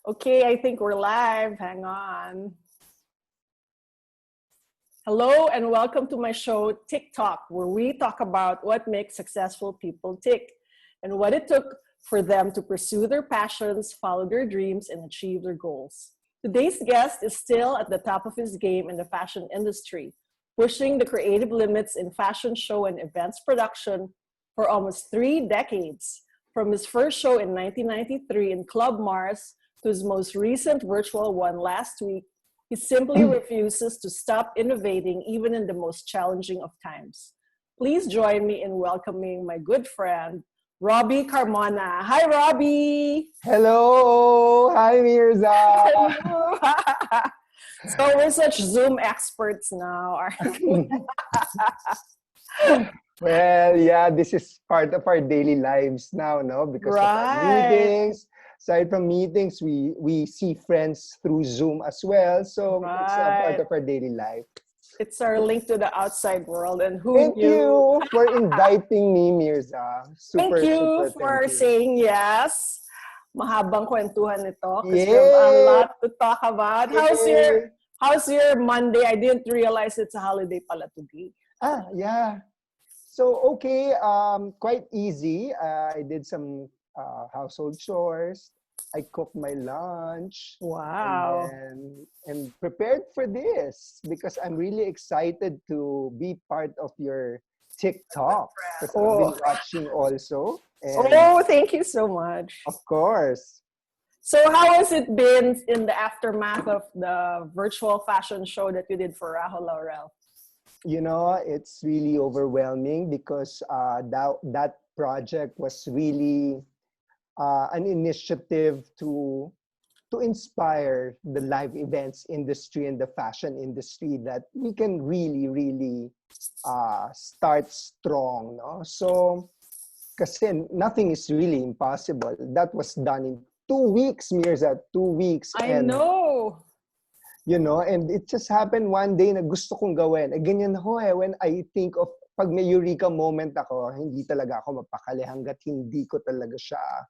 Okay, I think we're live. Hang on. Hello and welcome to my show, TikTok, where we talk about what makes successful people tick and what it took for them to pursue their passions, follow their dreams, and achieve their goals. Today's guest is still at the top of his game in the fashion industry, pushing the creative limits in fashion show and events production for almost 3 decades. From his first show in 1993 in Club Mars to his most recent virtual one last week, he simply refuses to stop innovating even in the most challenging of times. Please join me in welcoming my good friend, Robby Carmona. Hi, Robby! Hello! Hi, Myrza! Hello! So we're such Zoom experts now, aren't we? Well, yeah, this is part of our daily lives now, no? Because of our Right, meetings. Aside from meetings, we see friends through Zoom as well. So it's a part right. of our daily life. It's our link to the outside world, and who Thank knew? you for inviting me, Mirza. Thank Super, you super thank for you. saying yes. Mahabang kwentuhan nito because we have a Yay! lot to talk about. Yay! How's your Monday? I didn't realize it's a holiday pala today. Yeah. So, okay, quite easy. I did some household chores. I cooked my lunch Wow. and prepared for this because I'm really excited to be part of your TikTok because I've been Oh, watching also. And oh, thank you so much. of course, So, how has it been in the aftermath of the virtual fashion show that you did for Rahul Laurel? it's really overwhelming because that project was really an initiative to inspire the live events industry and the fashion industry that we can really start strong, no? So kasi nothing is really impossible. That was done in 2 weeks, Mirza, 2 weeks. I And know. and it just happened one day na gusto kong gawin. Ganyan ako when I think of pag may eureka moment ako, hindi talaga ako mapakali hanggat hindi ko talaga siya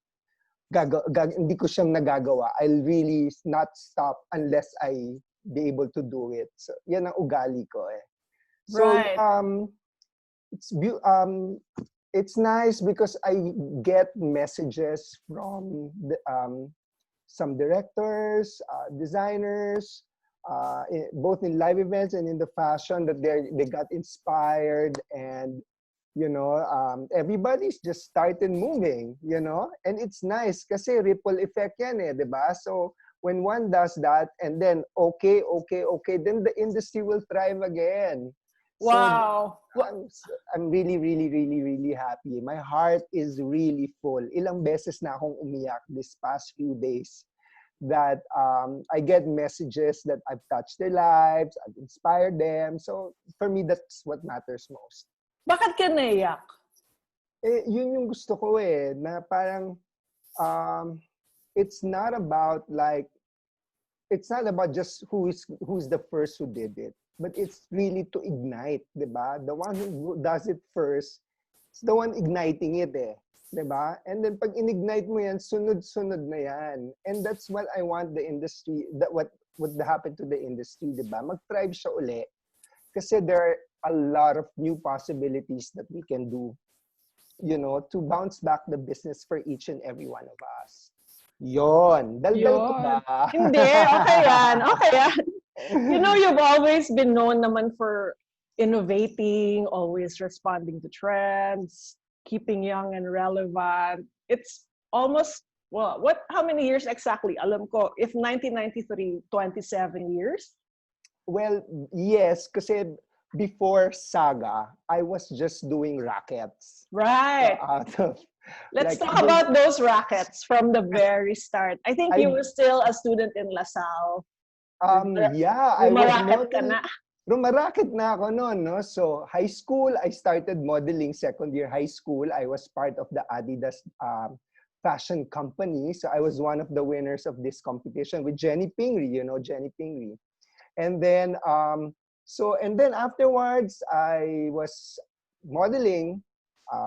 hindi ko siyang nagagawa. I'll really not stop unless I be able to do it. So, yan ang ugali ko eh. So, Right. it's it's nice because I get messages from some directors, designers, both in live events and in the fashion that they got inspired and everybody's just started moving, and it's nice kasi ripple effect yan eh, di ba? So when one does that and then okay, then the industry will thrive again. So Wow. I'm really happy. My heart is really full. Ilang beses na akong umiyak this past few days that I get messages that I've touched their lives, I've inspired them. So for me, that's what matters most. Bakit ka naiyak? Yun yung gusto ko eh, na parang um, it's not about just who's the first who did it, but it's really to ignite, di ba? The one who does it first is the one igniting it eh, di ba? And then pag inignite mo yan, sunod-sunod na yan. And that's what I want the industry, that what happened to the industry, di ba? Mag-thrive siya uli. Kasi there are a lot of new possibilities that we can do, to bounce back the business for each and every one of us. Yon. Daldal ko ba? Yun. Hindi. Okay yan. Okay yan. You've always been known naman for innovating, always responding to trends, keeping young and relevant. It's almost, well, how many years exactly? Alam ko, if 1993, 27 years? Well, yes, kasi before Saga, I was just doing rackets. Right. Out of, Let's talk about those rackets from the very start. I think you were still a student in LaSalle. Yeah, I was Rumaraket ka na. Rumaraket na ako noon, no? So, high school, I started modeling second year high school. I was part of the Adidas fashion company. So, I was one of the winners of this competition with Jenny Pingri, Jenny Pingri. And then, and then afterwards, I was modeling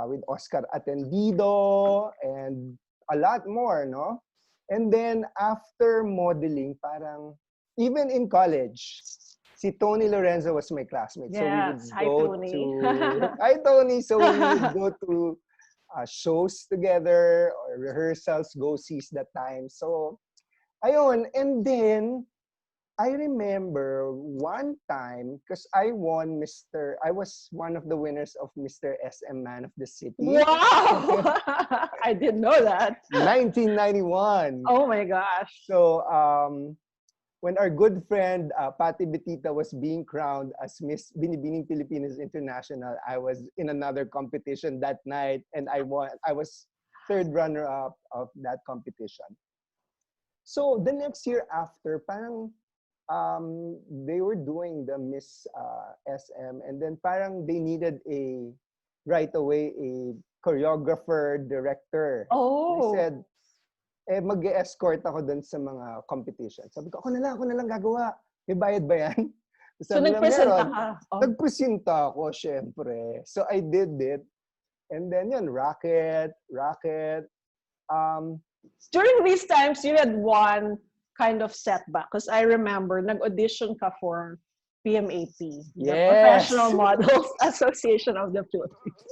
with Oscar Atendido and a lot more, no? And then after modeling, parang even in college, si Tony Lorenzo was my classmate. So we would Yes. Hi, go Tony. to Hi Tony. So we would go to shows together or rehearsals, go-sees that time. So ayun, and then I remember one time because I was one of the winners of Mr. SM Man of the City. Wow! I didn't know that. 1991. Oh my gosh. So when our good friend Pati Betita was being crowned as Miss Binibining Pilipinas International, I was in another competition that night and I won. I was third runner-up of that competition. So the next year after, parang they were doing the Miss SM and then parang they needed right away a choreographer, director. They Oh. said, mag-escort ako dun sa mga competition. Sabi ko, ako na lang gagawa. May bayad ba yan? So Sabi na, nagpresenta meron. ka? Oh. Nagpresenta ako, syempre. So I did it. And then yun, racket. During these times, you had one kind of setback because I remember nag-audition ka for PMAP, the Yes. Professional Models Association of the Philippines.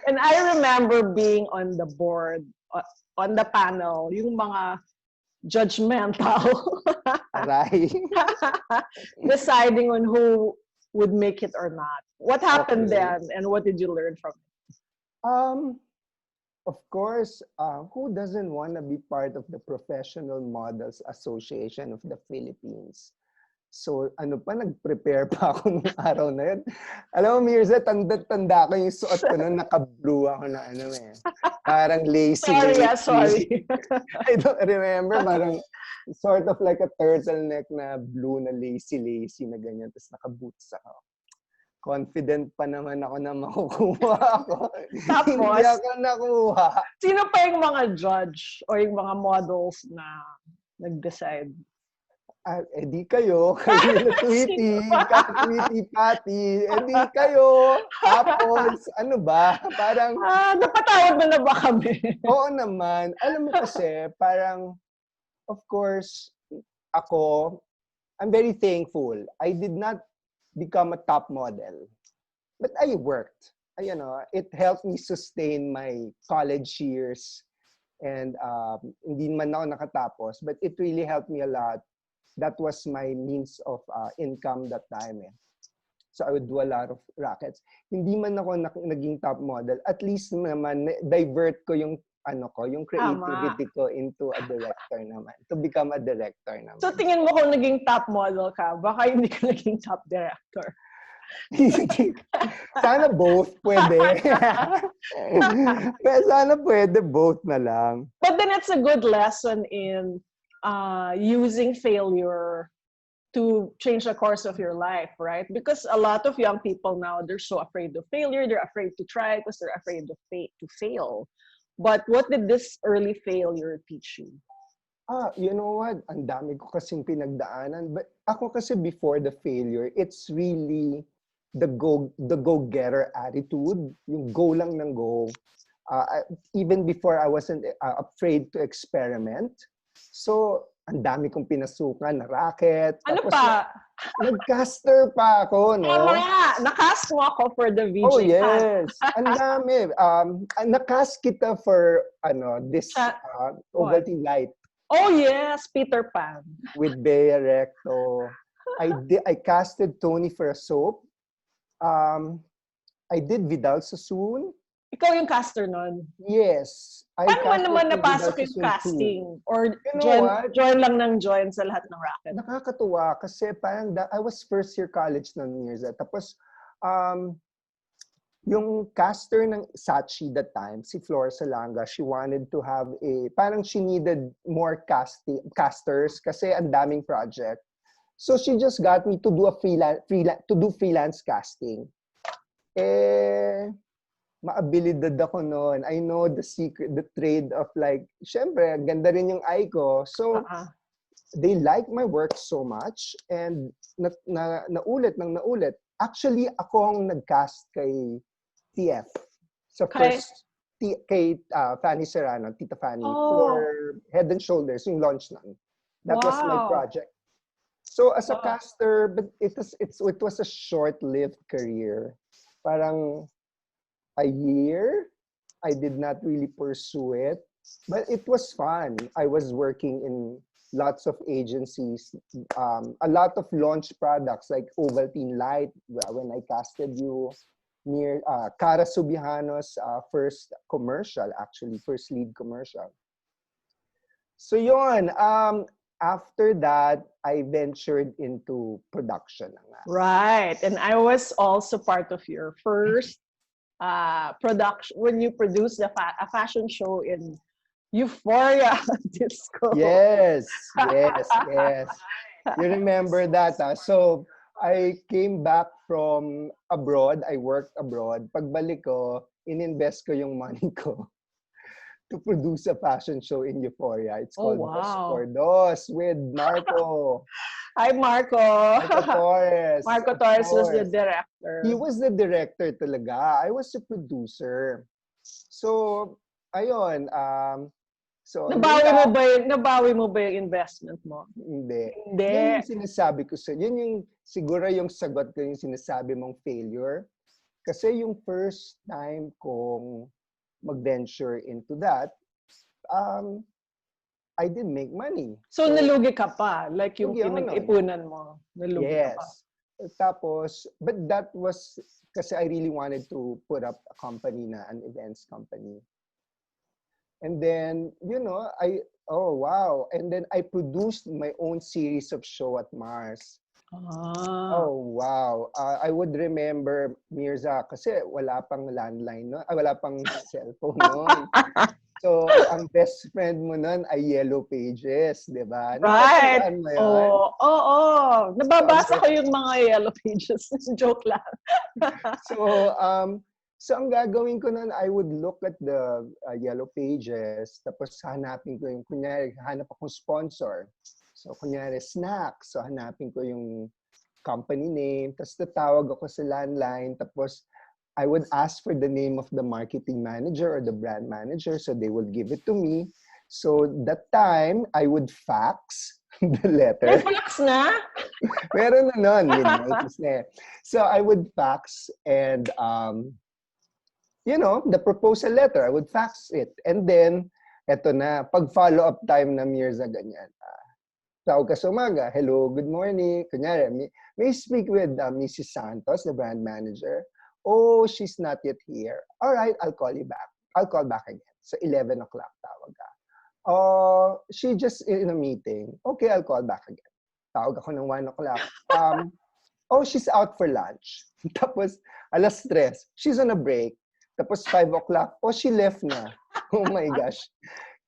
And I remember being on the board, on the panel, yung mga judgmental Aray. deciding on who would make it or not. What happened Okay. then and what did you learn from it? Of course, who doesn't want to be part of the Professional Models Association of the Philippines? So, nag-prepare pa ako nung araw na yun. Alam mo, Myrza, tanda ko yung suot ko nun, naka-blue ako na parang lacy. Sorry. I don't remember, parang sort of like a turtleneck na blue na lacy na ganyan, tapos naka-boots ako. Confident pa naman ako na makukuha ako. Tapos, hindi ako nakuha. Sino pa yung mga judge o yung mga models na nag-decide? Di kayo na Tweety, Pati, di kayo. Tapos, ano ba? Parang, napatawad mo na ba kami? oo naman. Alam mo kasi, parang, of course, I'm very thankful. I did not become a top model. But I worked. It helped me sustain my college years. And hindi man ako nakatapos, but it really helped me a lot. That was my means of income that time. So I would do a lot of rackets. Hindi man ako naging top model. At least naman, divert ko yung yung creativity ko into a director naman. To become a director naman. So tingin mo kung naging top model ka, baka hindi ka naging top director. Sana both pwede. Sana pwede both na lang. But then it's a good lesson in using failure to change the course of your life, right? Because a lot of young people now, they're so afraid of failure. They're afraid to try because they're afraid to fail. But what did this early failure teach you? You know what? Ang dami ko kasing pinagdaanan. But ako kasi before the failure, it's really the go-getter attitude. Yung go lang ng go. Even before I wasn't afraid to experiment. So, ang dami kong pinasukan na racket. Ano tapos pa? Nag-caster pa ako, no? Tama! Nakast mo ako for the VJ. Oh, yes. Ang dami. Nakast kita for, this Ovaltine Light. Oh, yes. Peter Pan. With Bea Recto. I casted Tony for a soap. I did Vidal Sassoon. Ikaw yung caster nun? Yes. Paano mo naman napasok yung casting? Or join lang ng join sa lahat ng racket? Nakakatuwa kasi parang I was first year college ng Myrza. Tapos, yung caster ng Sachi that time, si Flor Salanga, she wanted to have parang she needed more casters kasi ang daming project. So she just got me to do freelance casting. Maabilidad ako noon. I know the trade of syempre, ganda rin yung eye ko. So, they like my work so much and naulit. Actually, ako ang nag-cast kay TF. So first, kay Fanny Serrano, Tita Fanny, Oh, for Head and Shoulders, yung launch nun. That was my wow. project. So as a Wow. caster, but it was a short-lived career. Parang a year, I did not really pursue it, but it was fun. I was working in lots of agencies, a lot of launch products like Ovaltine Light when I casted you, near Cara Subihano's first commercial, actually, first lead commercial. So yon, after that, I ventured into production na nga. Right. And I was also part of your first production when you produced a fashion show in Euphoria Disco. Yes, yes, yes. You remember that, ah? So, I came back from abroad. I worked abroad. Pagbalik ko, ininvest ko yung money ko to produce a fashion show in Euphoria. It's Oh, called Dos wow. por Dos with Marco. Hi, Marco. Marco Torres, Marco of Torres was the course. He director. was the director talaga. I was the producer. So, ayun. So, yun lang. Nabawi mo ba yung investment mo? Hindi. Yan Hindi. yung sinasabi ko sa, yun yung siguro yung sagot ko yung sinasabi mong failure. Kasi yung first time kong mag-venture into that, I didn't make money. So nalugi ka pa? Like yung lugi ako nun. pinag-ipunan mo, nalugi ka pa? Yes. Tapos, but that was kasi I really wanted to put up a company na, an events company. And then, oh wow. And then I produced my own series of show at Mars. Ah. Oh wow. I would remember, Myrza, kasi wala pang landline, no? Wala pang cellphone noon. So, ang best friend mo nun ay Yellow Pages, di ba? Right. Natatandaan mo yun? Oo. Nababasa ko yung mga Yellow Pages. Joke lang. So, ang gagawin ko nun, I would look at the Yellow Pages, tapos hanapin ko yung, kunyari, hanap akong sponsor. So, kunyari, snacks. So, hanapin ko yung company name, tapos tatawag ako sa landline, tapos I would ask for the name of the marketing manager or the brand manager, so they would give it to me. So, that time, I would fax the letter. May fax na? Meron na nun, mid-90s na eh. So, I would fax and, the proposal letter, I would fax it. And then, eto na, pag follow-up time na Myrza, ganyan. Tawag ka sa umaga, hello, good morning. Kunyari, may speak with Mrs. Santos, the brand manager. Oh, she's not yet here. All right, I'll call you back. I'll call back again. So, 11 o'clock tawag ka. Oh, she just in a meeting. Okay, I'll call back again. Tawag ako ng 1 o'clock. Oh, she's out for lunch. Tapos, 3:00, she's on a break. Tapos, 5 o'clock, oh, she left na. Oh my gosh.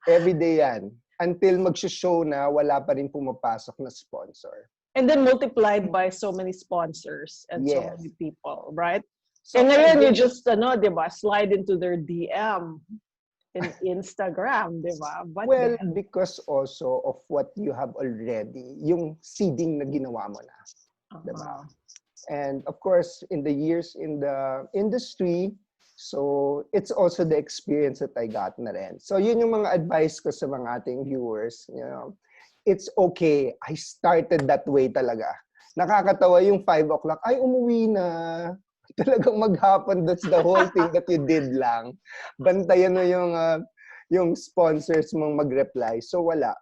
Every day yan. Until mag-show na, wala pa rin pumapasok na sponsor. And then multiplied by so many sponsors and so Yes. many people, right? So, and ngayon, you just, diba, slide into their DM in Instagram, diba? But well, then, because also of what you have already, yung seeding na ginawa mo na. Diba? And of course, in the years in the industry, so it's also the experience that I got na rin. So yun yung mga advice ko sa mga ating viewers. It's okay. I started that way talaga. Nakakatawa yung 5 o'clock, ay umuwi na. Talagang maghapon, that's the whole thing that you did lang. Bantayan mo yung sponsors mong mag-reply. So wala.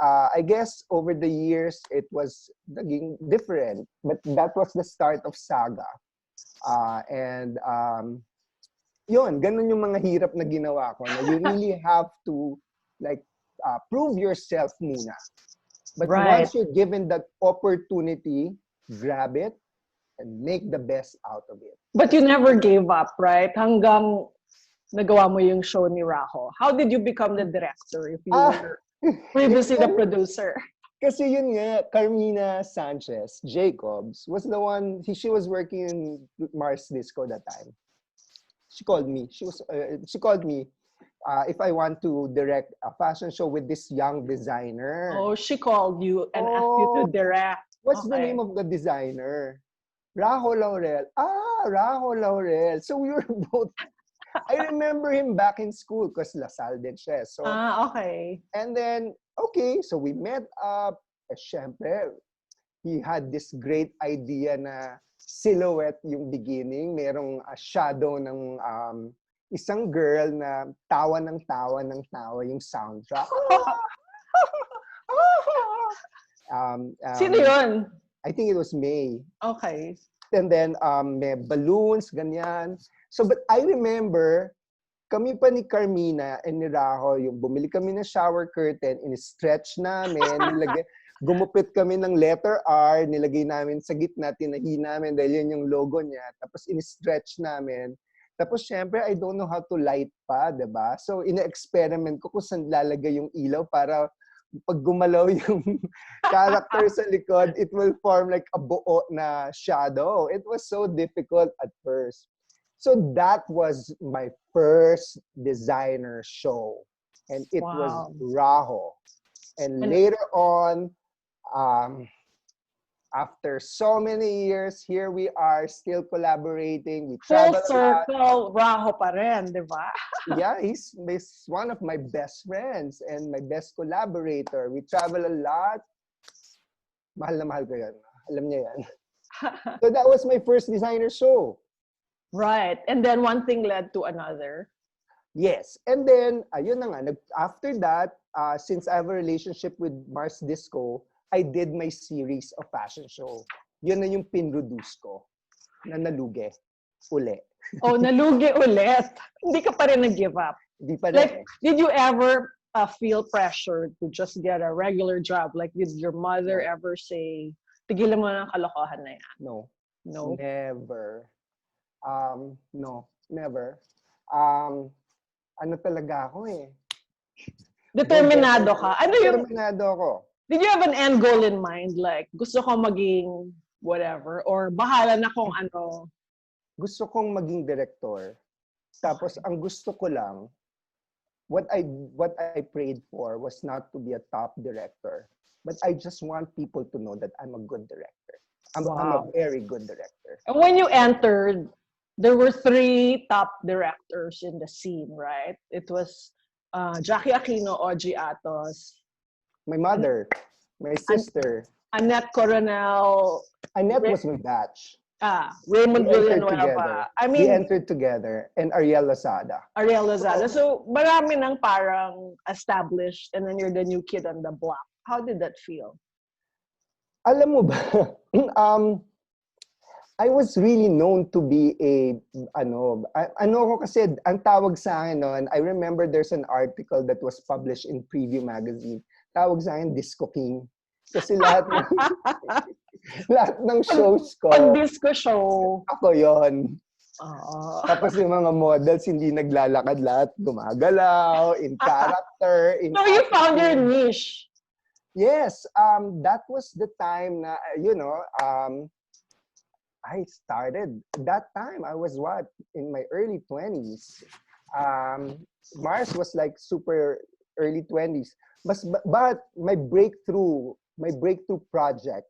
I guess over the years, it was naging different. But that was the start of Saga. Yun, ganun yung mga hirap na ginawa ko. Na you really have to prove yourself muna. But once you're given that opportunity, grab it and make the best out of it. But you never gave up, right? Hanggang nagawa mo yung show ni Raho. How did you become the director if you were previously the producer? Kasi yun nga, Carmina Sanchez Jacobs was the one, she was working in Mars Disco that time. She called me. She called me if I want to direct a fashion show with this young designer. Oh, she called you and asked you to direct. What's the name of the designer? Raho Laurel. Raho Laurel. So we were both I remember him back in school because Lasal din siya. So, Okay. and then, okay, so we met up. Syempre, he had this great idea na silhouette yung beginning. Merong shadow ng isang girl na tawa ng tawa ng tawa yung soundtrack. Sino yun? I think it was May. Okay. And then, may balloons, ganyan. So, but I remember, kami pa ni Carmina and ni Raho, yung bumili kami ng shower curtain, in-stretch namin, gumupit kami ng letter R, nilagay namin sa gitna, tinahi namin dahil yun yung logo niya. Tapos in-stretch namin. Tapos syempre, I don't know how to light pa, diba? So, ina-experiment ko kung saan lalagay yung ilaw para pag gumalaw yung character sa likod, it will form like a buo na shadow. It was so difficult at first. So that was my first designer show. And it was Raho. And later on, after so many years, here we are still collaborating. We travel Full circle, Raho pa rin, di ba? Yeah, he's one of my best friends and my best collaborator. We travel a lot. Mahal na mahal ko yan. Alam niya yan. So that was my first designer show. Right. And then one thing led to another. Yes. And then, ayun na nga, after that, since I have a relationship with Mars Disco, I did my series of fashion show. Yun na yung pinroduce ko na nalugi. Uli. Oh, nalugi ulit. Hindi ka pa rin nag-give up. Hindi pa rin. Like, did you ever feel pressure to just get a regular job? Like, did your mother ever say, tigilan mo na ng kalokohan na yan? No. No? Never. No, never. Ano talaga ako eh. Determinado ka. Ano yung, Determinado ako. did you have an end goal in mind? Like, gusto ko maging whatever? Or bahala na kung ano? Gusto kong maging director. Tapos, ang gusto ko lang, what I prayed for was not to be a top director. But I just want people to know that I'm a good director. I'm a very good director. And when you entered, there were 3 top directors in the scene, right? It was Jackie Aquino, Audrey Atos, My mother, my sister. Annette Coronel. Annette was my batch. Raymond Villanueva. I mean, we entered together. And Ariel Lozada. Ariel Lozada. So, marami nang parang established and then you're the new kid on the block. How did that feel? Alam mo ba, I was really known to be ano ko kasi, ang tawag sa akin noon, I remember there's an article that was published in Preview magazine. Tawag sa akin, Disco King. Kasi lahat ng shows ko. Pag disco show. Ako yon. Tapos yung mga models, hindi naglalakad lahat, gumagalaw, in character. So you found your niche. Yes. That was the time na, I started. That time, I was in my early 20s. Mars was like super early 20s. But my breakthrough project,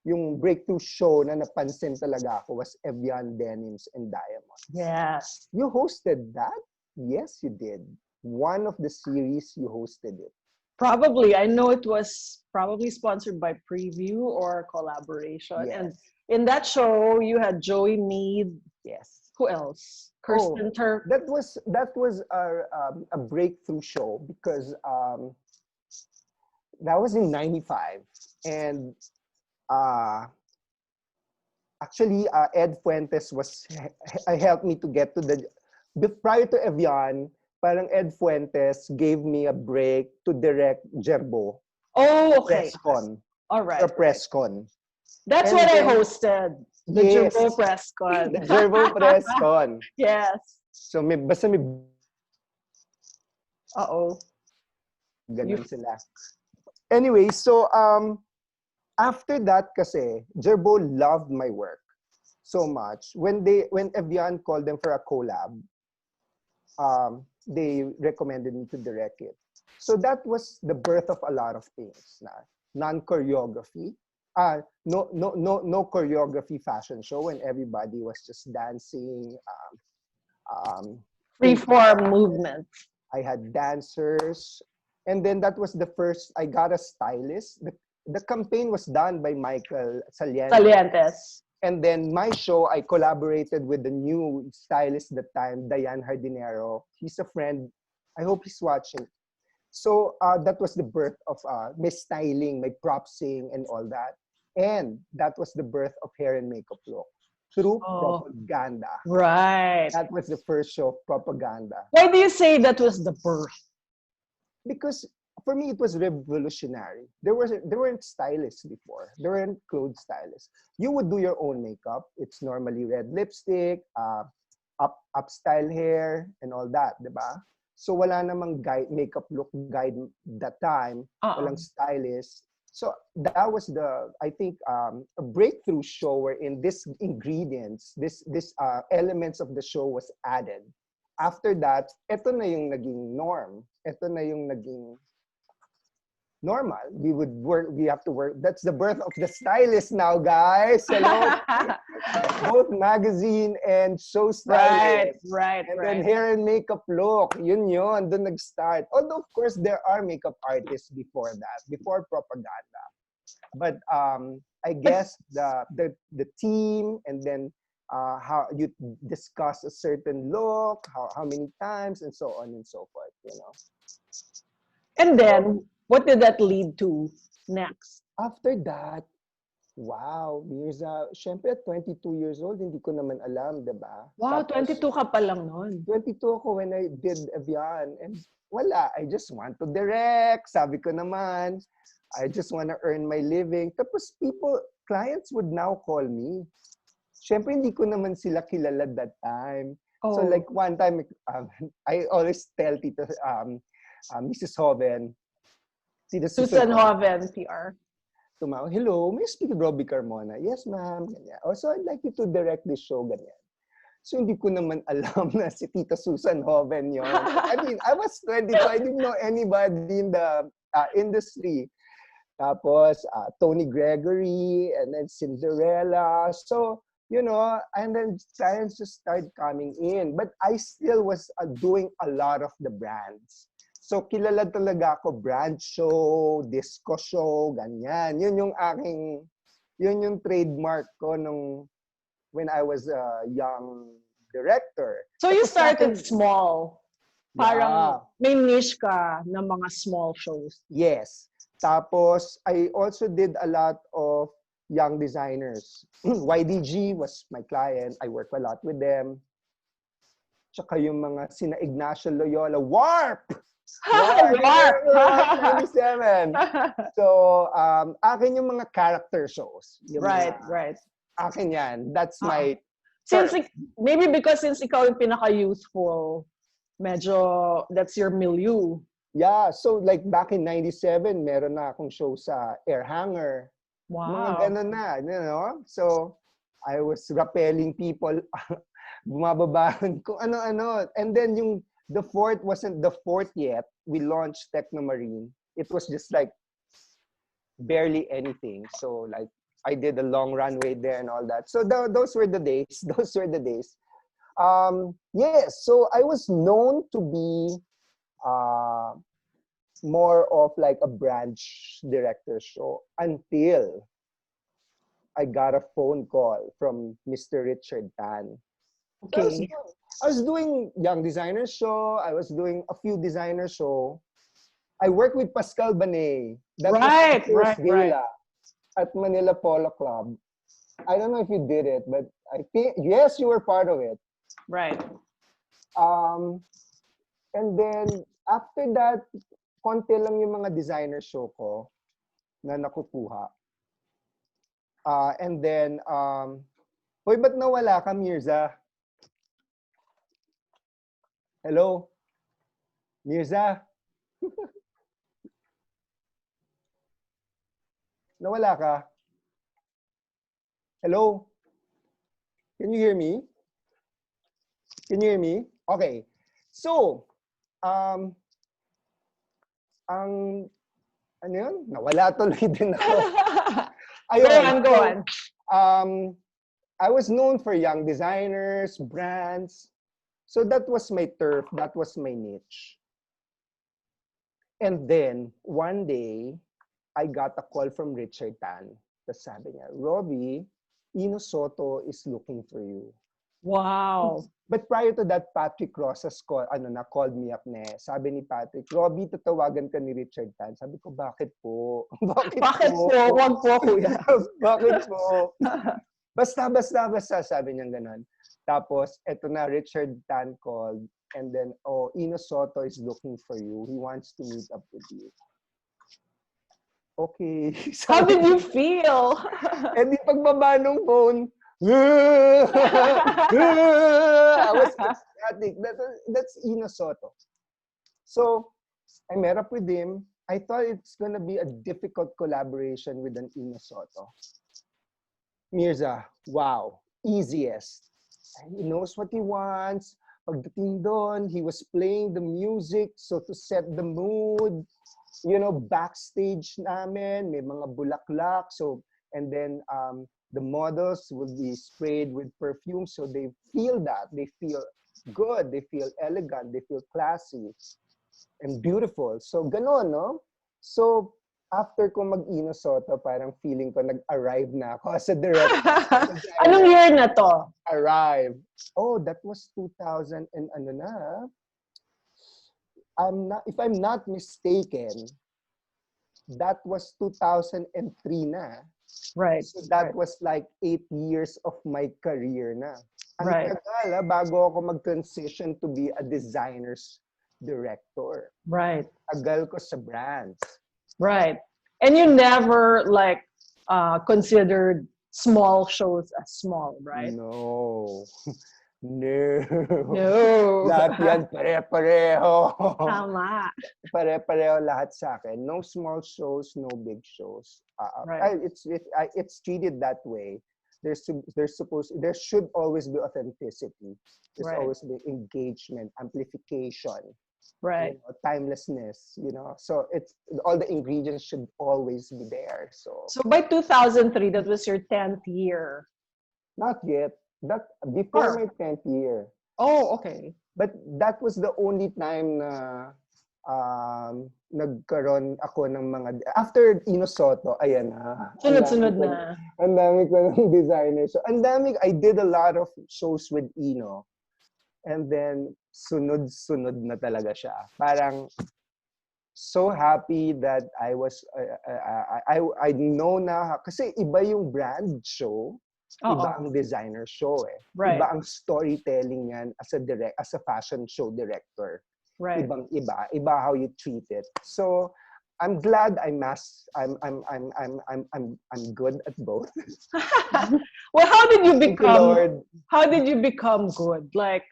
yung breakthrough show na napansin talaga ako was Evian Denims and Diamonds. Yes. You hosted that? Yes, you did. One of the series, you hosted it. Probably. I know it was probably sponsored by Preview or collaboration. Yes. And in that show, you had Joey Mead. Yes. Who else? Kirsten Turk. That was a breakthrough show because that was in 95. And actually, Ed Fuentes helped me to get to prior to Evian, parang Ed Fuentes gave me a break to direct Jerbo. Oh, okay. Presscon. All right. Or Presscon. That's what I hosted. The Yes. Jerbo Presscon. The Jerbo Presscon. Yes. So, basta may ganun sila. Anyway, so after that kasi, Jerbo loved my work so much. When Evian called them for a collab, they recommended me to direct it. So that was the birth of a lot of things. Non-choreography. No choreography fashion show when everybody was just dancing, Free-form movement. I had dancers. And then that was the first, I got a stylist. The campaign was done by Michael Salientes. And then my show, I collaborated with the new stylist at the time, Diane Hardinero. He's a friend. I hope he's watching. So that was the birth of my styling, my propsing, and all that. And that was the birth of Hair and Makeup Look through propaganda. Right. That was the first show, propaganda. Why do you say that was the birth? Because for me, it was revolutionary. There weren't stylists before. There weren't clothes stylists. You would do your own makeup. It's normally red lipstick, up style hair, and all that, diba? So wala namang makeup look guide that time. Walang stylist. So that was I think, a breakthrough show wherein these ingredients, this elements of the show was added. After that, ito na yung naging norm. Ito na yung naging normal. We have to work. That's the birth of the stylist now, guys. Hello. Both magazine and show stylist. Right. And then Hair and Makeup Look. Yun. Doon nag-start. Although, of course, there are makeup artists before that, before propaganda. But I guess the team, and then how you discuss a certain look, how many times, and so on and so forth, And then, what did that lead to next? After that, wow, Myrza, syempre at 22 years old, hindi ko naman alam, diba? Wow, Tapos, 22 ka pa lang nun. 22 ako when I did Evian. And wala, I just want to direct. Sabi ko naman, I just want to earn my living. Tapos clients would now call me. Syempre, hindi ko naman sila kilala that time. So like one time, I always tell Tito, Mrs. Hoven, Susan Hoven, PR. Tumawag, hello, may I speak with Robby Carmona? Yes, ma'am. Also, I'd like you to direct this show, ganyan. So hindi ko naman alam na si Tita Susan Hoven yun. I mean, I was 22, I didn't know anybody in the industry. Tapos, Tony Gregory, and then Cinderella. So, and then clients just started coming in. But I still was doing a lot of the brands. So, kilala talaga ako, brand show, disco show, ganyan. Yun yung trademark ko when I was a young director. So, you started small. Parang may niche ka ng mga small shows. Yes. Tapos, I also did a lot of young designers. YDG was my client. I work a lot with them. Tsaka yung mga sina Ignacio Loyola. Warp! Warp! 97. So, akin yung mga character shows. Right. Akin yan. That's my... Maybe because since ikaw yung pinaka-youthful, medyo that's your milieu. Yeah, so like back in 97, meron na akong show sa Air Hanger. Wow. Mga ganun na, So, I was rappelling people, bumababaan kung ano-ano. And then the fourth wasn't the fourth yet. We launched Technomarine. It was just like barely anything. So like I did a long runway there and all that. So those were the days. Yes, so I was known to be more of like a branch director show until I got a phone call from Mr. Richard Tan. Okay. I was doing young designer show. I was doing a few designer show. I worked with Pascal Banay. That was the first gala at Manila Polo Club. I don't know if you did it, but I think, yes, you were part of it. Right. And then, after that, konti lang yung mga designer show ko na nakukuha. And then, hoy, ba't nawala ka, Myrza? Hello? Myrza? Nawala ka? Hello? Can you hear me? Okay. So, ano yun? Nawala tuloy din ako. Ayun, Go on. I was known for young designers, brands. So that was my turf. That was my niche. And then, one day, I got a call from Richard Tan. Tapos sabi niya, Robby, Ino Soto is looking for you. Wow. But prior to that, Patrick Rosas called me up na eh. Sabi ni Patrick, Robby, tatawagan ka ni Richard Tan. Sabi ko, bakit po? Bakit po? Wag po, kuya. Bakit po? Basta, sabi niya ganun. Tapos, eto na, Richard Tan called. And then, Ino Soto is looking for you. He wants to meet up with you. Okay. How did you feel? Eh di pagbaba nung phone, I was ecstatic. That's Ino Soto. So, I met up with him. I thought it's gonna be a difficult collaboration with an Ino Soto. Myrza, wow, easiest. He knows what he wants. Pagdating doon, he was playing the music, so to set the mood, backstage namin, may mga bulaklak, so, and then the models will be sprayed with perfume, so they feel that, they feel good, they feel elegant, they feel classy, and beautiful. So, ganon, no? So, after ko mag-Ino Soto, parang feeling ko nag-arrive na ako as a director. Anong year na to? Arrive. Oh, that was 2000 and ano na. If I'm not mistaken, that was 2003 na. Right. So that was like 8 years of my career na. Ang Right. tagal, bago ako mag-transition to be a designer's director. Right. Tagal ko sa brands. Right. And you never considered small shows as small, right? No. No. No. Lahat yan pare-pareho. Tama. Pare-pareho lahat sa akin. No small shows, no big shows. Right. It's treated that way. There should always be authenticity. There's Right. always be engagement, amplification. Right. Timelessness, so it's all the ingredients should always be there. So by 2003, that was your 10th year. not yet. That before my 10th year. Oh, okay. But that was the only time na nagkaroon ako ng mga after Ino Soto, ayan na. Sunod-sunod na. Ang dami ko ng designer. So I did a lot of shows with Ino. And then sunod-sunod na talaga siya. Parang so happy that I was I know na kasi iba yung brand show, iba ang designer show eh. Right. Iba ang storytelling yan as a fashion show director. Right. Iba how you treat it. So I'm glad I'm good at both. Well, how did you Lord. become good? Like,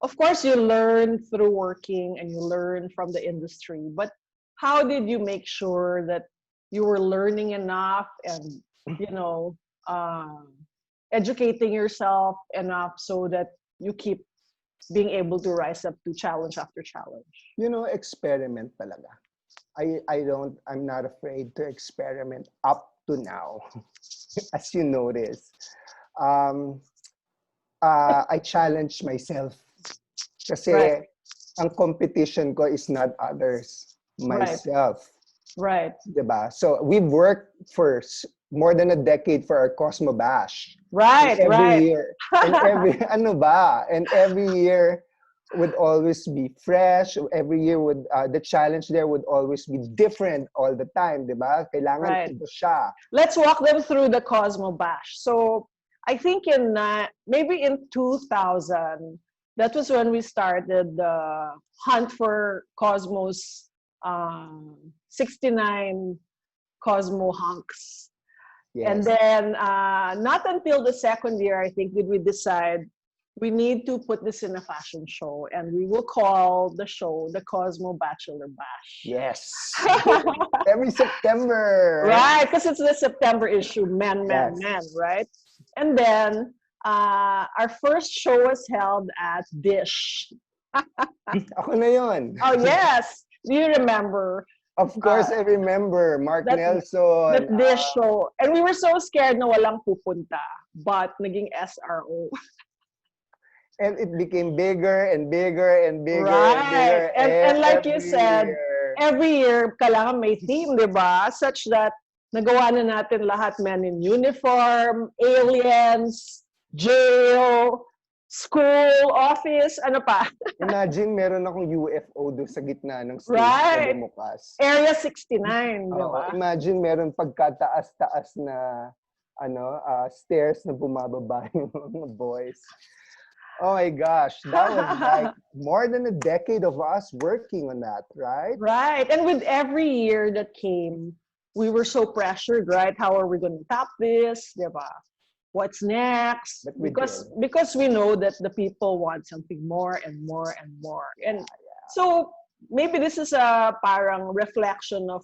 of course, you learn through working and you learn from the industry, but how did you make sure that you were learning enough and, educating yourself enough so that you keep being able to rise up to challenge after challenge? Experiment talaga. I'm not afraid to experiment up to now, as you notice. I challenge myself. Kasi ang competition ko is not others, myself. Right. Diba? So we've worked for more than a decade for our Cosmo Bash. Right, and every right. year, and every year would always be fresh. Every year the challenge there would always be different all the time, diba? Kailangan iba siya. Let's walk them through the Cosmo Bash. So I think maybe in 2000, that was when we started the hunt for Cosmo's 69 Cosmo hunks. Yes. And then not until the second year, I think, did we decide we need to put this in a fashion show, and we will call the show the Cosmo Bachelor Bash. Yes. Every September. Right, because it's the September issue, men, right? And then our first show was held at Dish. Ako na yun. Oh, yes. Do you remember? Of course, I remember. Mark Nelson. That Dish show. And we were so scared na walang pupunta. But naging SRO. And it became bigger and bigger and bigger and Right. bigger And like you every said, year. every year, kailangan may team, di ba? Such that nagawa na natin lahat, men in uniform, aliens, jail, school, office, ano pa? Imagine meron akong UFO doon sa gitna ng stage na Right. bumukas. Area 69, di Oo, ba? imagine meron pagkataas-taas na stairs na bumababa yung mga boys. Oh my gosh, that was like more than a decade of us working on that, right? Right. And with every year that came, we were so pressured, right? How are we going to top this? Diba? What's next? But we did. Because we know that the people want something more and more and more. And so maybe this is a parang reflection of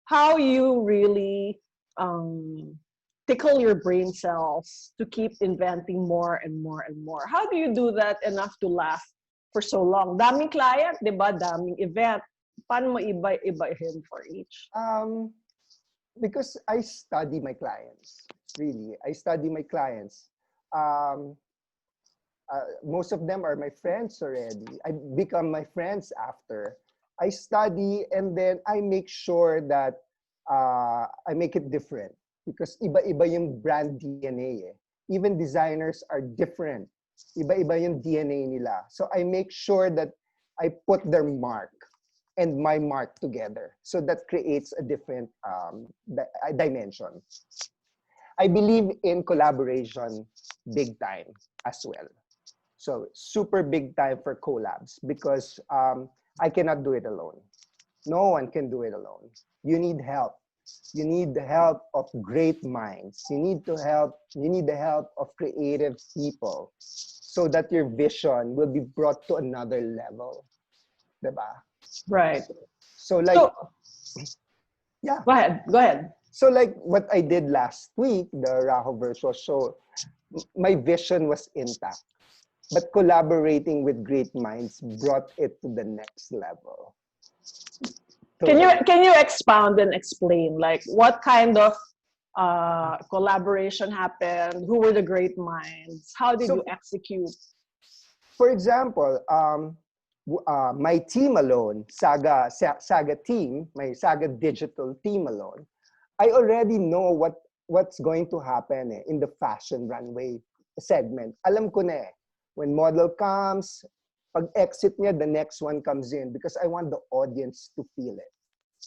how you really tickle your brain cells to keep inventing more and more and more. How do you do that enough to last for so long? Daming client, di ba? Daming event. Paano mo iba-ibahin for each? Because I study my clients. Really, I study my clients. Most of them are my friends already. I become my friends after. I study and then I make sure that I make it different. Because iba-iba yung brand DNA eh. Even designers are different. Iba-iba yung DNA nila. So I make sure that I put their mark and my mark together. So that creates a different dimension. I believe in collaboration big time as well. So super big time for collabs because I cannot do it alone. No one can do it alone. You need help. You need the help of great minds. You need the help of creative people so that your vision will be brought to another level. Diba? Right. So like, yeah. Go ahead. So like what I did last week, the Raho virtual show, my vision was intact. But collaborating with great minds brought it to the next level. Can you expound and explain like what kind of collaboration happened? Who were the great minds? How did you execute? For example, my team alone, Saga team, my Saga digital team alone, I already know what's going to happen in the fashion runway segment. Alam ko na eh. When model comes, pag exit niya, the next one comes in because I want the audience to feel it.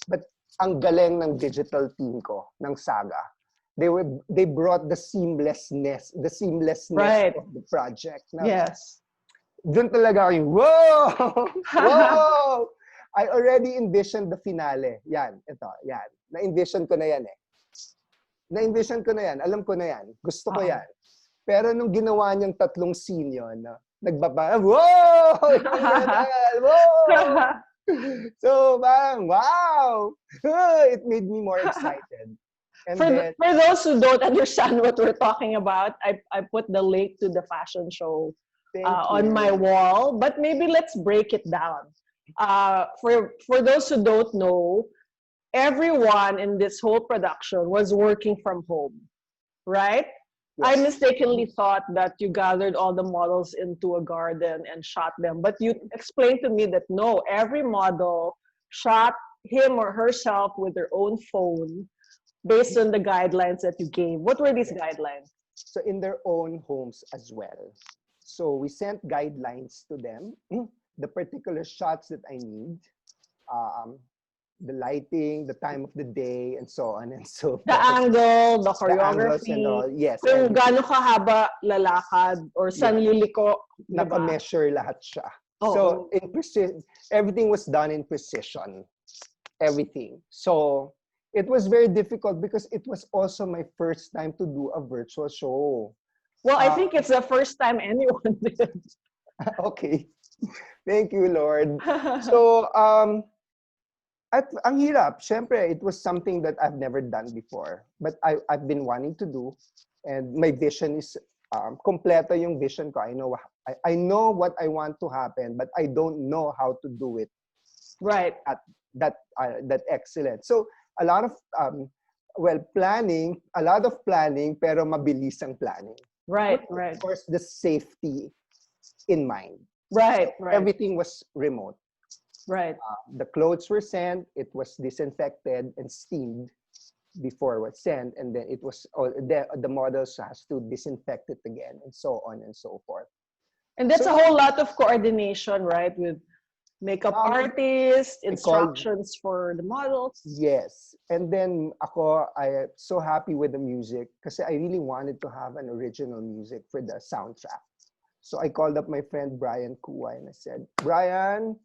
But ang galing ng digital team ko, ng Saga, they brought the seamlessness right. of the project. Now, yes. Doon talaga ako yung, whoa! Whoa! I already envisioned the finale. Yan, ito, yan. Na-envision ko na yan eh. Na-envision ko na yan. Alam ko na yan. Gusto ko yan. Pero nung ginawa niyang tatlong scene yun, nagbaba, whoa! Whoa! So, bang, wow! It made me more excited. And for those who don't understand what we're talking about, I put the link to the fashion show on my wall. But maybe let's break it down. For those who don't know, everyone in this whole production was working from home, right? Yes. I mistakenly thought that you gathered all the models into a garden and shot them. But you explained to me that no, every model shot him or herself with their own phone based on the guidelines that you gave. What were these guidelines? So in their own homes as well. So we sent guidelines to them, the particular shots that I need, the lighting, the time of the day, and so on and so forth. The angle, the choreography, the and all, yes. Kung gaano kahaba lalakad or saan liliko. Naka-measure lahat siya. So in precision, everything was done in precision. Everything. So it was very difficult because it was also my first time to do a virtual show. Well, I think it's the first time anyone did. Okay. Thank you, Lord. So, ang hirap. Siyempre, it was something that I've never done before. But I've been wanting to do. And my vision is, kompleto yung vision ko. I know what I want to happen, but I don't know how to do it. Right. At that excellent. So, a lot of, planning, pero mabilis ang planning. Right, but of course, the safety in mind. Right, So right, everything was remote. right. The clothes were sent, it was disinfected and steamed before it was sent, and then it was the models has to disinfect it again, and so on and so forth. And that's So a whole lot of coordination, right? With makeup artists, I called, instructions for the models. yes. And then I so happy with the music kasi I really wanted to have an original music for the soundtrack. So I called up my friend Brian Kuwai and I said, Brian,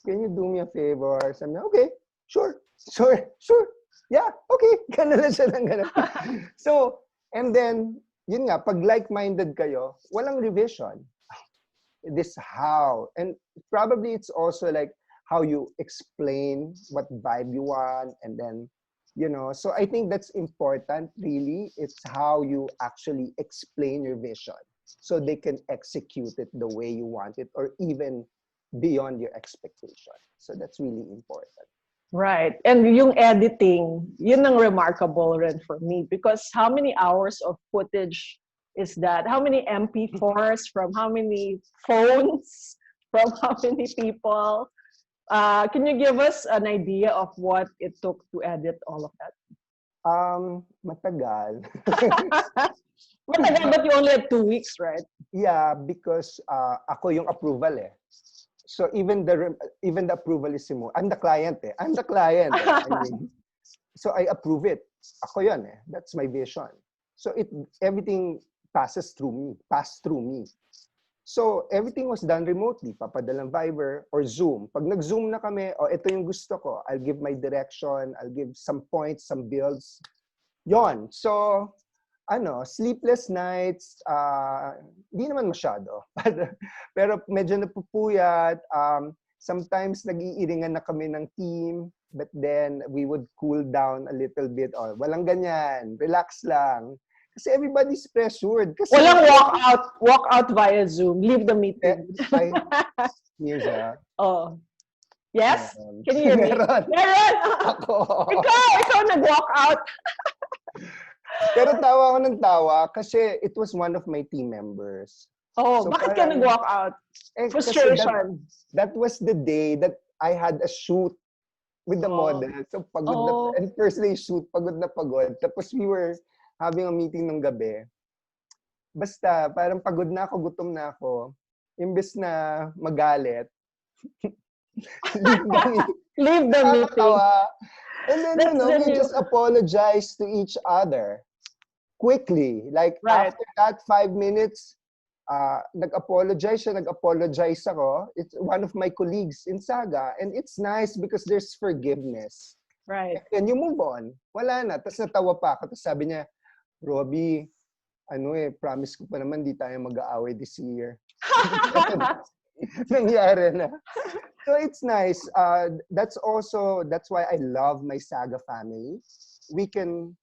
can you do me a favor? Sabi niya, okay, sure, sure. Yeah, okay. Ganun lang siya ng ganun. So, and then, yun nga, pag like-minded kayo, walang revision. This how. And probably it's also like how you explain what vibe you want, and then, so I think that's important, really. It's how you actually explain your vision so they can execute it the way you want it or even beyond your expectation. So that's really important. Right. And yung editing, yun ang remarkable rin for me because how many hours of footage is that? How many MP4s from how many phones, from how many people? Can you give us an idea of what it took to edit all of that? Matagal. Matagal, but you only had 2 weeks, right? Yeah, because ako yung approval eh. So even the approval is mo. I'm the client eh. I'm the client. Eh. I mean, so I approve it. Ako yan eh. That's my vision. So everything passed through me. So everything was done remotely. Papadalang Viber or Zoom. Pag nag-Zoom na kami, ito yung gusto ko. I'll give my direction. I'll give some points, some builds. Yon. So, sleepless nights, hindi naman masyado. Pero medyo napupuyat. Sometimes nag-iiringan na kami ng team, but then we would cool down a little bit. Walang ganyan. Relax lang. Kasi everybody's pressured. Kasi walang walk out via Zoom. Leave the meeting. Myrza. Oh. Yes? Can you hear me? Meron! Ako. Ikaw nag-walk out. Pero tawa ako ng tawa kasi it was one of my team members. Oh, so bakit ka nag-walk out? Frustration. That was the day that I had a shoot with the model. So pagod na, and first day shoot, pagod na pagod. Tapos we were having a meeting ng gabi. Basta, parang pagod na ako, gutom na ako. Imbes na magalit, leave the meeting. And then, we just apologize to each other quickly. Like, after that 5 minutes, nag-apologize siya, nag-apologize ako. It's one of my colleagues in Saga. And it's nice because there's forgiveness. Right. And you move on. Wala na. Tapos natawa pa ako. Tapos sabi niya, Robby, promise ko pa naman di tayo mag-aaway this year. Nangyari na. So it's nice. That's why I love my Saga family. We can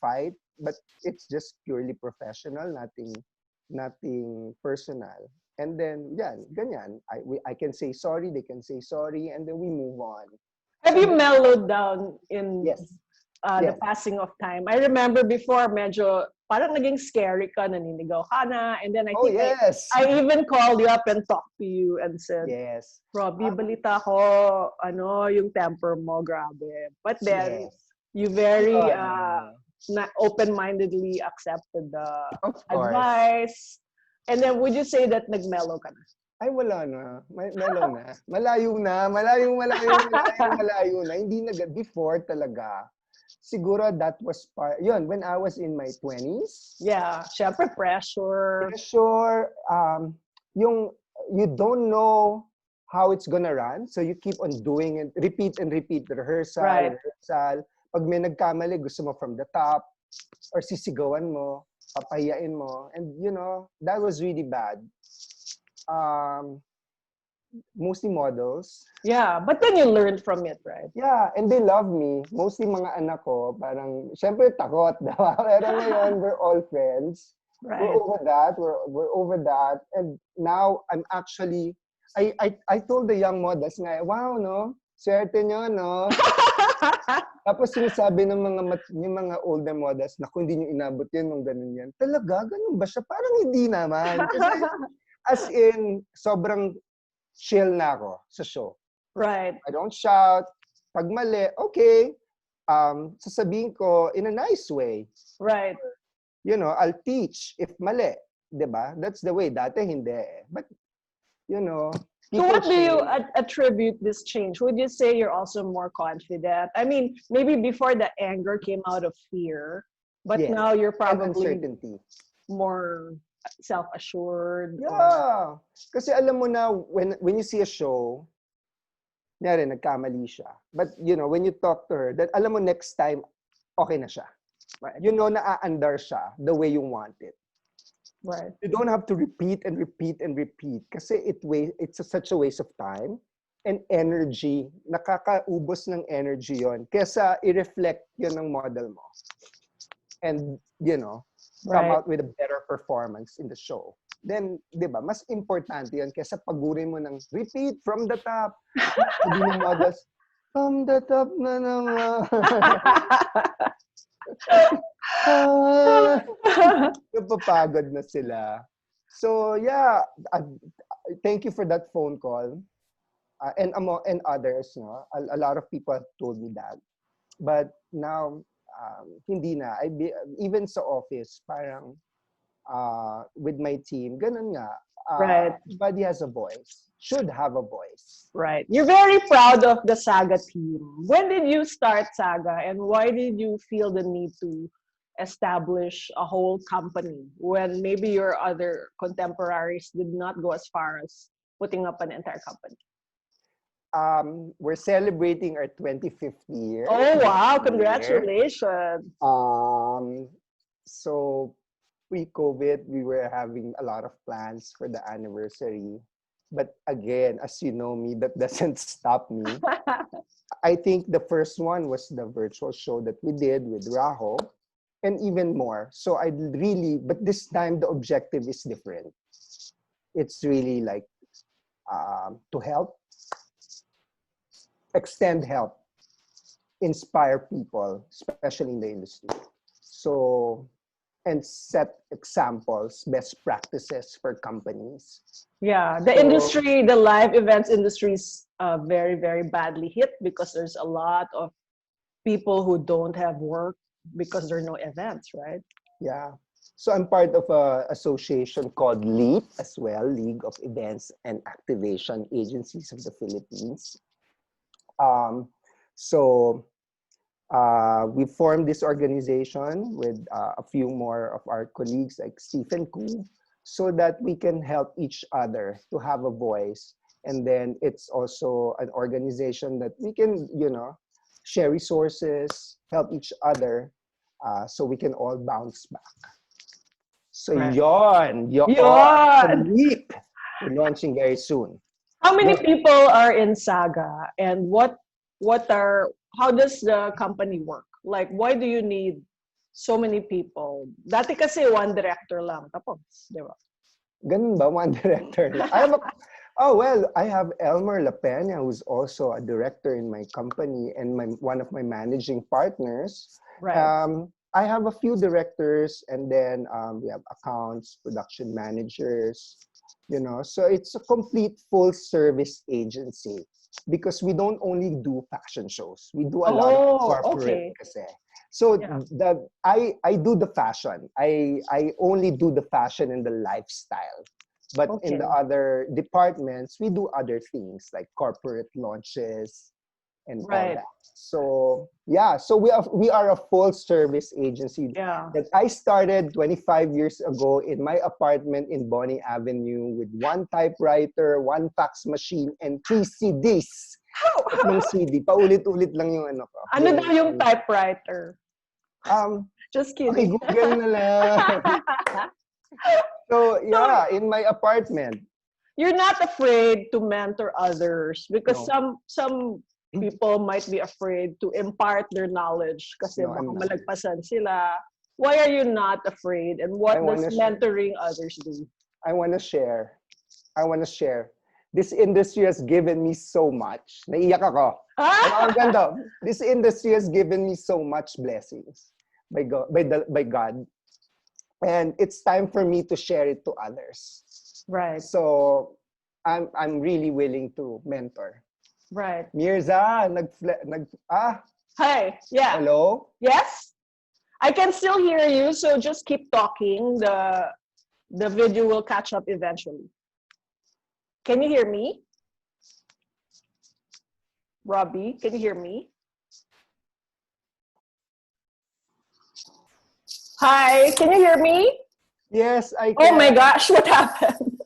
fight, but it's just purely professional, nothing personal. And then, ganyan. I can say sorry, they can say sorry, and then we move on. Have you mellowed down in yes. The passing of time? I remember before, medyo parang naging scary ka, naninigaw ka na, and then I think I even called you up and talked to you and said, yes, Robby, balita ko, yung temper mo, grabe. But then, you very open-mindedly accepted the advice. And then, would you say that nag-mellow ka na? Ay, wala na. Mellow na. Malayo na. Hindi na. Before talaga. Siguro that was when I was in my 20s. Yeah, syempre pressure. You don't know how it's gonna run, so you keep on doing it, repeat and repeat, rehearsal. Pag may nagkamali, gusto mo from the top, or sisigawan mo, papahiyain mo, and that was really bad. Mostly models. Yeah, but then you learned from it, right? Yeah, and they love me. Mostly mga anak ko, parang, syempre takot, diba? Pero ngayon, we're all friends. Right. We're over that. And now, I'm actually, I told the young models nga, wow, no? Swerte nyo, no? Tapos sinasabi ng yung mga older models na kung hindi nyo inabot yun nung ganun yan. Talaga? Ganun ba siya? Parang hindi naman. Kasi as in, sobrang chill na ako sa show. Right. I don't shout. Pag mali, okay. Sasabihin ko in a nice way. Right. You know, I'll teach if mali. Diba? That's the way. Dati hindi. But, you know, so what do you attribute this change? Would you say you're also more confident? I mean, maybe before the anger came out of fear, but yes. Now you're probably more self-assured. Yeah. Kasi alam mo na, when you see a show, nyari, nagkamali siya. But, you know, when you talk to her, that alam mo next time, okay na siya. Right. You know, na-aandar siya the way you want it. Right. You don't have to repeat and repeat and repeat kasi it's such a waste of time and energy. Nakakaubos ng energy yon. Kesa i-reflect yun ng model mo. And, you know, come out with a better performance in the show. Then, di ba, mas importante yun kesa pagurin mo ng repeat from the top. Sabi ng models, from the top na naman. Napapagod na sila. So yeah, thank you for that phone call, and others. No, a lot of people have told me that, but now hindi na. Even sa office, parang with my team, ganun nga. Right. Everybody has a voice. Should have a voice. Right. You're very proud of the Saga team. When did you start Saga, and why did you feel the need to establish a whole company when maybe your other contemporaries did not go as far as putting up an entire company? We're celebrating our 25th year. Oh wow, congratulations. So pre-COVID, we were having a lot of plans for the anniversary. But again, as you know me, that doesn't stop me. I think the first one was the virtual show that we did with Raho. And even more. So but this time the objective is different. It's really like to help, extend help, inspire people, especially in the industry. So, and set examples, best practices for companies. Yeah, the live events industry is very, very badly hit because there's a lot of people who don't have work because there are no events, right? Yeah. So I'm part of an association called LEAP as well, League of Events and Activation Agencies of the Philippines. We formed this organization with a few more of our colleagues like Stephen Koo, so that we can help each other to have a voice. And then it's also an organization that we can, you know, share resources, help each other, so we can all bounce back. So yon. Leap. We're launching very soon. How many people are in Saga, and how does the company work? Like, why do you need so many people? Dati kasi one director lang, tapos, di ba? Ganun ba? One director lang? I have Elmer La Peña, who's also a director in my company and one of my managing partners. Right. I have a few directors, and then we have accounts, production managers, you know. So it's a complete full service agency because we don't only do fashion shows. We do a lot of corporate. Okay. So I do the fashion. I only do the fashion and the lifestyle. But in the other departments, we do other things like corporate launches and all that. So so we are a full service agency that I started 25 years ago in my apartment in Bonnie Avenue with one typewriter, one fax machine, and 3 CDs. Tatlong CD. Paulit-ulit lang yung ano ko. Ano daw yung typewriter? Just kidding. Okay, Google na lang. So, in my apartment. You're not afraid to mentor others because some people might be afraid to impart their knowledge kasi baka malagpasan sila. Why are you not afraid, and what does mentoring others do? I want to share. this industry has given me so much. Naiyak ako. Ano ang ganda? This industry has given me so much blessings by God. And it's time for me to share it to others. Right. So I'm really willing to mentor. Right. Myrza, Hi. Yeah. Hello? Yes? I can still hear you, so just keep talking. The video will catch up eventually. Can you hear me? Robby, can you hear me? Hi, can you hear me? Yes, I can. Oh my gosh, what happened?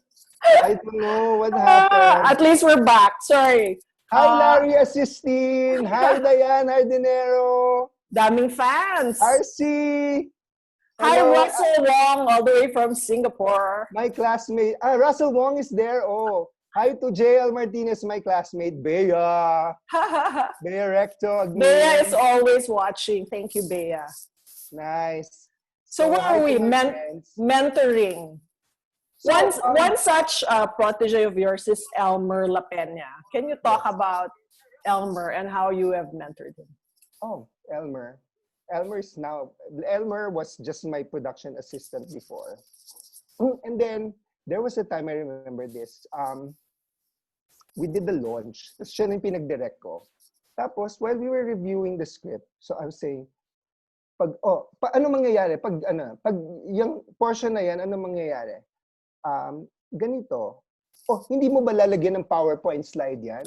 I don't know what happened. At least we're back. Sorry. Hi, Larry Assistin. Hi, Diane Hardinero. Daming fans. RC. Hi, Hello. Russell Wong, all the way from Singapore. My classmate. Russell Wong is there. Oh. Hi to JL Martinez, my classmate. Bea. Bea Recto. Bea is always watching. Thank you, Bea. Nice. So where are we? Mentoring. So, one such protege of yours is Elmer La Peña. Can you talk about Elmer and how you have mentored him? Oh, Elmer. Elmer was just my production assistant before. And then, there was a time, I remember this, we did the launch. Tapos siya yung pinag-direct ko. Tapos, while we were reviewing the script, so I was saying, ano mangyayari? Pag yung portion na yan, ano mangyayari? Ganito. Hindi mo ba lalagyan ng PowerPoint slide yan?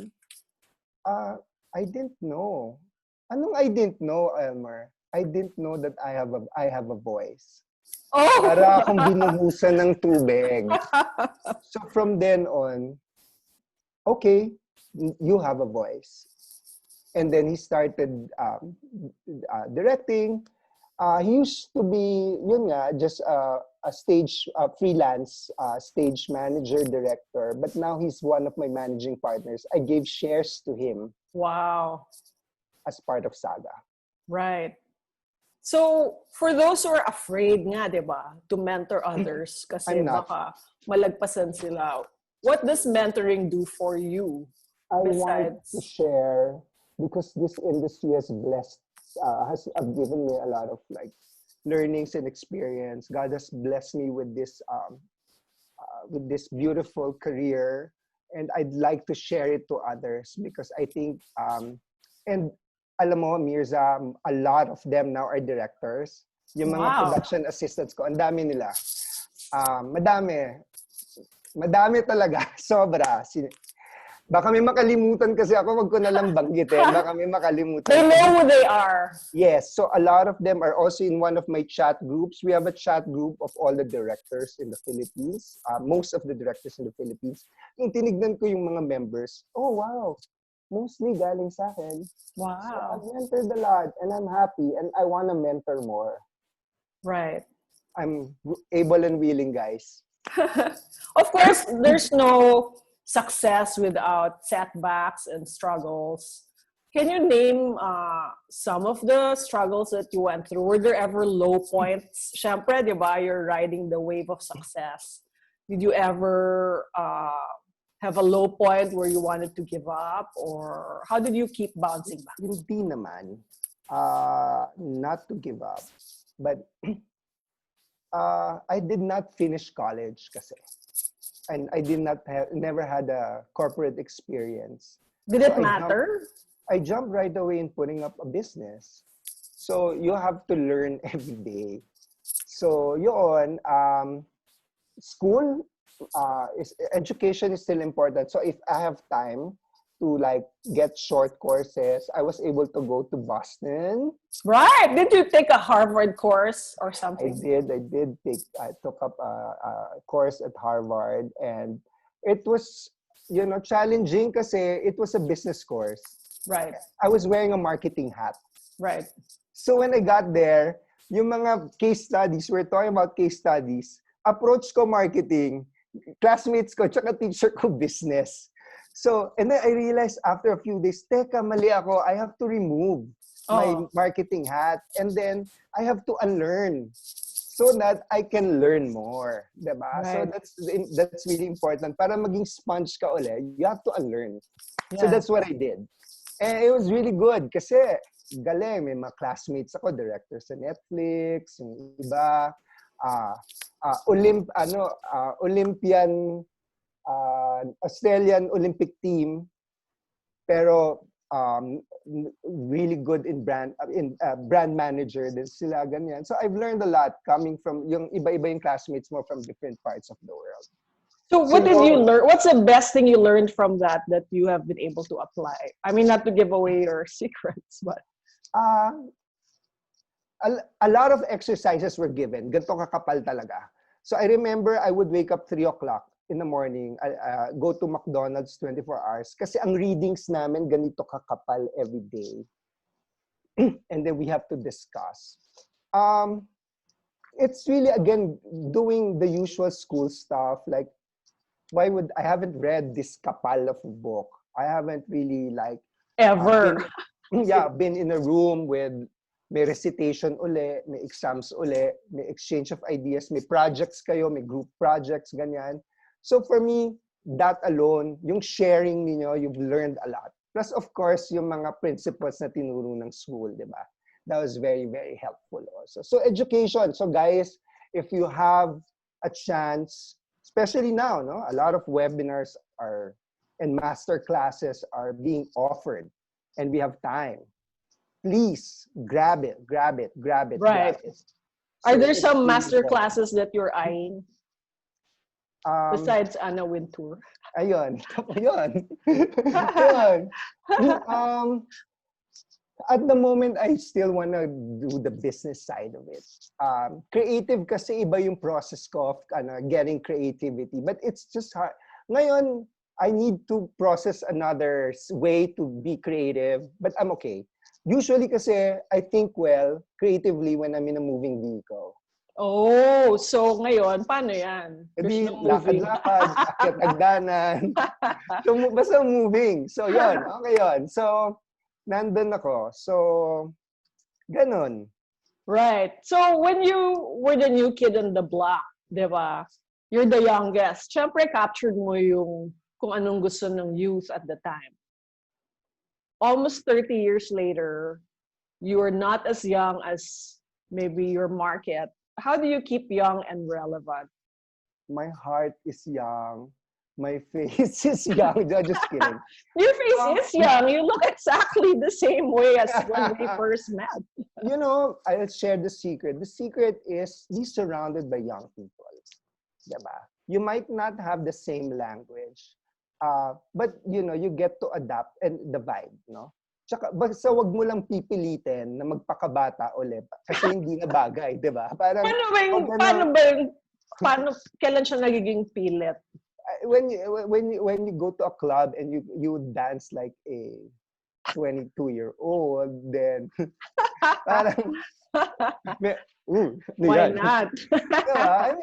I didn't know. Anong I didn't know, Elmer? I didn't know that I have a voice. Oh! Para akong binuhusan ng tubig. So from then on, okay, you have a voice. And then he started directing. He used to be, just a stage freelance stage manager director, but now he's one of my managing partners. I gave shares to him. Wow. As part of Saga. Right. So, for those who are afraid nga, diba, to mentor others kasi baka malagpasan sila, what does mentoring do for you? I want to share because this industry has given me a lot of learnings and experience. God has blessed me with this beautiful career, and I'd like to share it to others because I think and alam mo, Myrza, a lot of them now are directors. Yung mga production assistants ko, ang dami nila. Madami talaga, sobra. Baka may makalimutan kasi ako, wag ko na lang banggitin. Baka may makalimutan. They know who they are. Yes, so a lot of them are also in one of my chat groups. We have a chat group of all the directors in the Philippines. Most of the directors in the Philippines. Yung tinignan ko yung mga members, oh wow, mostly galing sa akin. Wow. So I've mentored a lot and I'm happy and I want to mentor more. Right. I'm able and willing, guys. Of course, there's no success without setbacks and struggles. Can you name some of the struggles that you went through? Were there ever low points? Syempre, di ba, you're riding the wave of success. Did you ever have a low point where you wanted to give up? Or how did you keep bouncing back? Hindi naman. Not to give up. But I did not finish college kasi. And I never had a corporate experience. Did it matter? I jumped right away in putting up a business. So you have to learn every day. So yun, school, education is still important. So if I have time to get short courses, I was able to go to Boston. Right. Did you take a Harvard course or something? I took up a course at Harvard, and it was, challenging kasi it was a business course. Right. I was wearing a marketing hat. Right. So when I got there, yung mga case studies, we're talking about case studies, approach ko marketing, classmates ko, tsaka teacher ko business. So, and then I realized after a few days, teka, mali ako, I have to remove my marketing hat, and then I have to unlearn. so that I can learn more, diba? So Right. that's really important. Para maging sponge ka ulit, you have to unlearn. So Yeah. that's what I did. And it was really good kasi galing, may mga classmates ako, director sa Netflix, yung iba, Olympian, Australian Olympic team, pero really good in brand manager din sila, ganyan. So I've learned a lot coming from yung iba-iba yung classmates mo from different parts of the world. So So what did you learn? What's the best thing you learned from that you have been able to apply? I mean, not to give away your secrets, but a lot of exercises were given. Ganito kakapal talaga. So I remember I would wake up 3 o'clock in the morning, go to McDonald's 24 hours. Kasi ang readings namin ganito kakapal every day. And then we have to discuss. It's really, again, doing the usual school stuff. Like, I haven't read this kapal of a book. I haven't really ever. Been in a room with may recitation uli, may exams uli, may exchange of ideas, may projects kayo, may group projects, ganyan. So for me, that alone, yung sharing niyo, you've learned a lot. Plus, of course, yung mga principles na tinuro ng school, di ba? That was very, very helpful also. So education. So guys, if you have a chance, especially now, no, a lot of webinars and master classes are being offered, and we have time. Please grab it. Right. Grab it. Are there some master classes that you're eyeing? Besides Anna Wintour. Ayun. Ayun. At the moment, I still want to do the business side of it. Creative kasi iba yung process ko of getting creativity. But it's just hard. Ngayon, I need to process another way to be creative. But I'm okay. Usually kasi, I think creatively when I'm in a moving vehicle. Oh, so ngayon, paano yan? Edi, lakad-lakad, akit-agdanan. So, basta moving. So, yun. Okay yun. So, nandun ako. So, ganun. Right. So, when you were the new kid on the block, di ba? You're the youngest. Siyempre, captured mo yung kung anong gusto ng youth at the time. Almost 30 years later, you are not as young as maybe your market. How do you keep young and relevant? My heart is young. My face is young. Just kidding. Your face is young. You look exactly the same way as when we first met. You know, I'll share the secret. The secret is be surrounded by young people. Diba? You might not have the same language, but you get to adapt and the vibe, no? Tsaka, basta wag mo lang pipilitin na magpakabata ulit kasi hindi na bagay, di ba? Parang, kailan siya nagiging pilit? When you go to a club and you dance like a 22-year-old, then parang, why not? Diba?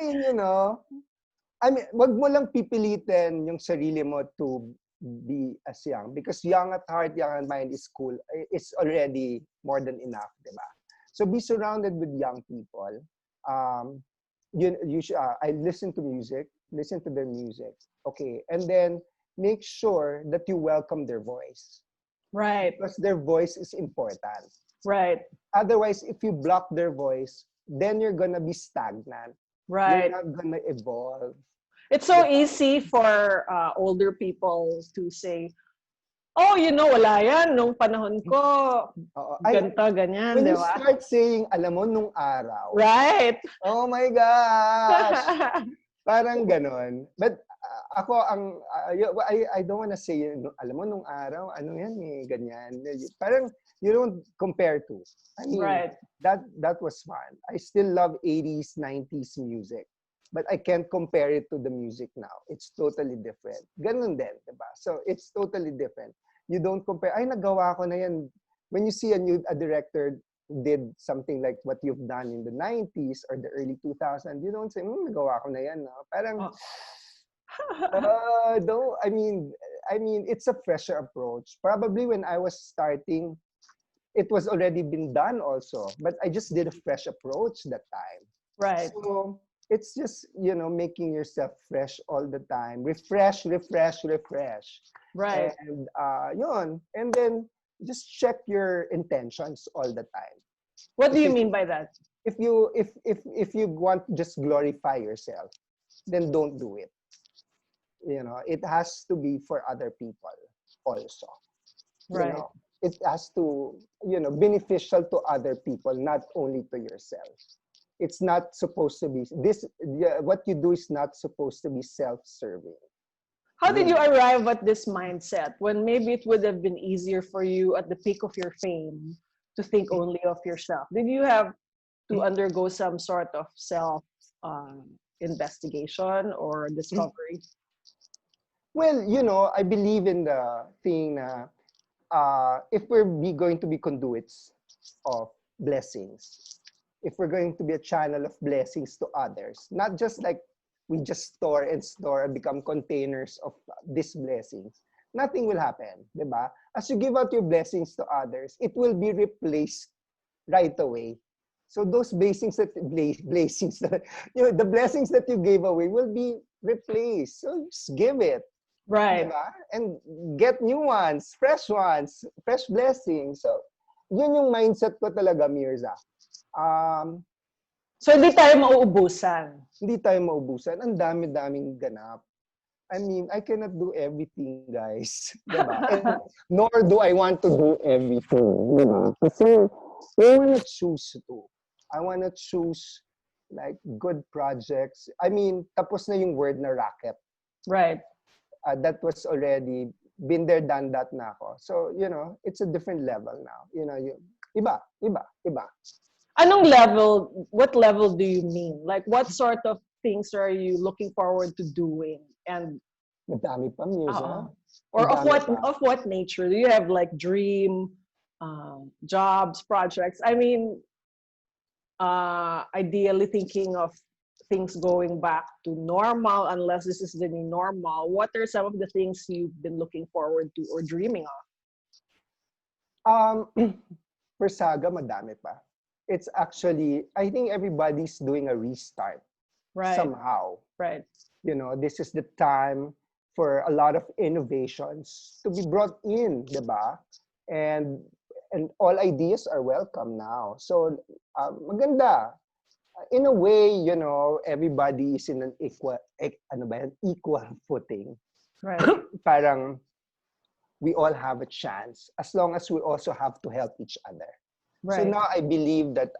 I mean, wag mo lang pipilitin yung sarili mo to be as young because young at heart, young at mind is cool. It's already more than enough, diba? So be surrounded with young people. I listen to music, listen to their music, okay, and then make sure that you welcome their voice. Right. Because their voice is important. Right. Otherwise, if you block their voice, then you're gonna be stagnant. Right. You're not gonna evolve. It's so easy for older people to say, oh, wala yan. Nung panahon ko, ganito, ganyan, when di you ba? start saying, alam mo, nung araw. Right. Oh my gosh! Parang ganon. But ako, I don't wanna say, alam mo, nung araw, ano yan ganyan. Parang, you don't compare to. I mean, right. That was fun. I still love 80s, 90s music. But I can't compare it to the music now. It's totally different. Ganun din, diba? So it's totally different. You don't compare, ay, nagawa ko na yan. When you see a director did something like what you've done in the 90s or the early 2000s, you don't say, nagawa ko na yan. No? Parang, I mean, it's a fresher approach. Probably when I was starting, it was already been done also. But I just did a fresh approach that time. Right. So it's just, making yourself fresh all the time. Refresh, refresh, refresh. Right. And yun. And then just check your intentions all the time. What do If you you mean by that? if you want to just glorify yourself, then don't do it. It has to be for other people also. you Right. know it has to, beneficial to other people, not only to yourself. It's not supposed to be this. Yeah, what you do is not supposed to be self-serving. How did you Yun. arrive at this mindset when maybe it would have been easier for you at the peak of your fame to think only of yourself? Did you have to undergo some sort of self investigation or discovery? Well, I believe in the thing na if going to be conduits of blessings, if we're going to be a channel of blessings to others, not just like we just store and store and become containers of these blessings, nothing will happen, diba? As you give out your blessings to others, it will be replaced right away. So those blessings that the blessings that you gave away will be replaced. So just give it. Right. Diba? And get new ones, fresh blessings. So, yun yung mindset ko talaga, Myrza. So hindi tayo mauubusan. Hindi tayo maubusan. Ang dami-daming ganap. I mean, I cannot do everything, guys. Diba? And nor do I want to do everything. Diba? Kasi, I want to choose to. I want to choose like good projects. I mean, tapos na yung word na racket. Right. That was already been there, done that na ako. So, it's a different level now. Iba. Anong level, what level do you mean? Like what sort of things are you looking forward to doing? And Madami pa, Myrza. or Madami pa. of what nature? Do you have like dream jobs, projects? I mean, ideally thinking of things going back to normal, unless this is the new normal. What are some of the things you've been looking forward to or dreaming of? For Saga, madami pa. It's actually, I think everybody's doing a restart. Right. Somehow. Right. This is the time for a lot of innovations to be brought in, diba? And all ideas are welcome now. So, maganda. In a way, everybody is in an equal footing. Right. Parang we all have a chance as long as we also have to help each other. Right. So now I believe that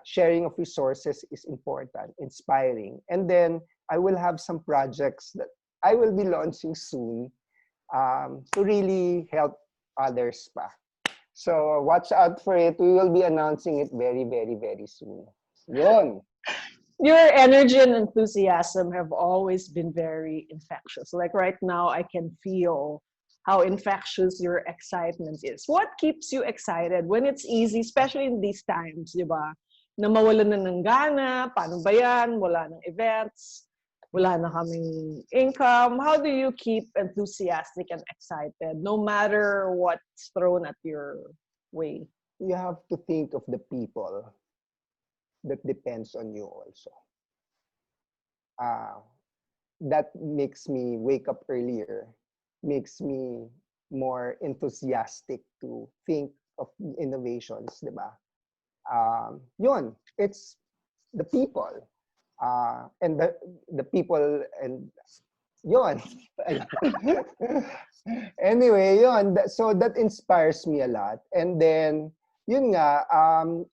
sharing of resources is important, inspiring. And then I will have some projects that I will be launching soon to really help others pa. So watch out for it. We will be announcing it very, very, very soon. Yun. Your energy and enthusiasm have always been very infectious. Like right now, I can feel how infectious your excitement is. What keeps you excited when it's easy, especially in these times, di ba? Na mawalan na ng gana, paano ba yan? Wala ng events, wala na kaming income. How do you keep enthusiastic and excited no matter what's thrown at your way? You have to think of the people that depends on you also. That makes me wake up earlier, makes me more enthusiastic to think of innovations, diba? Yun, it's the people. And the people and yun. Anyway, yun. So that inspires me a lot. And then, yun nga,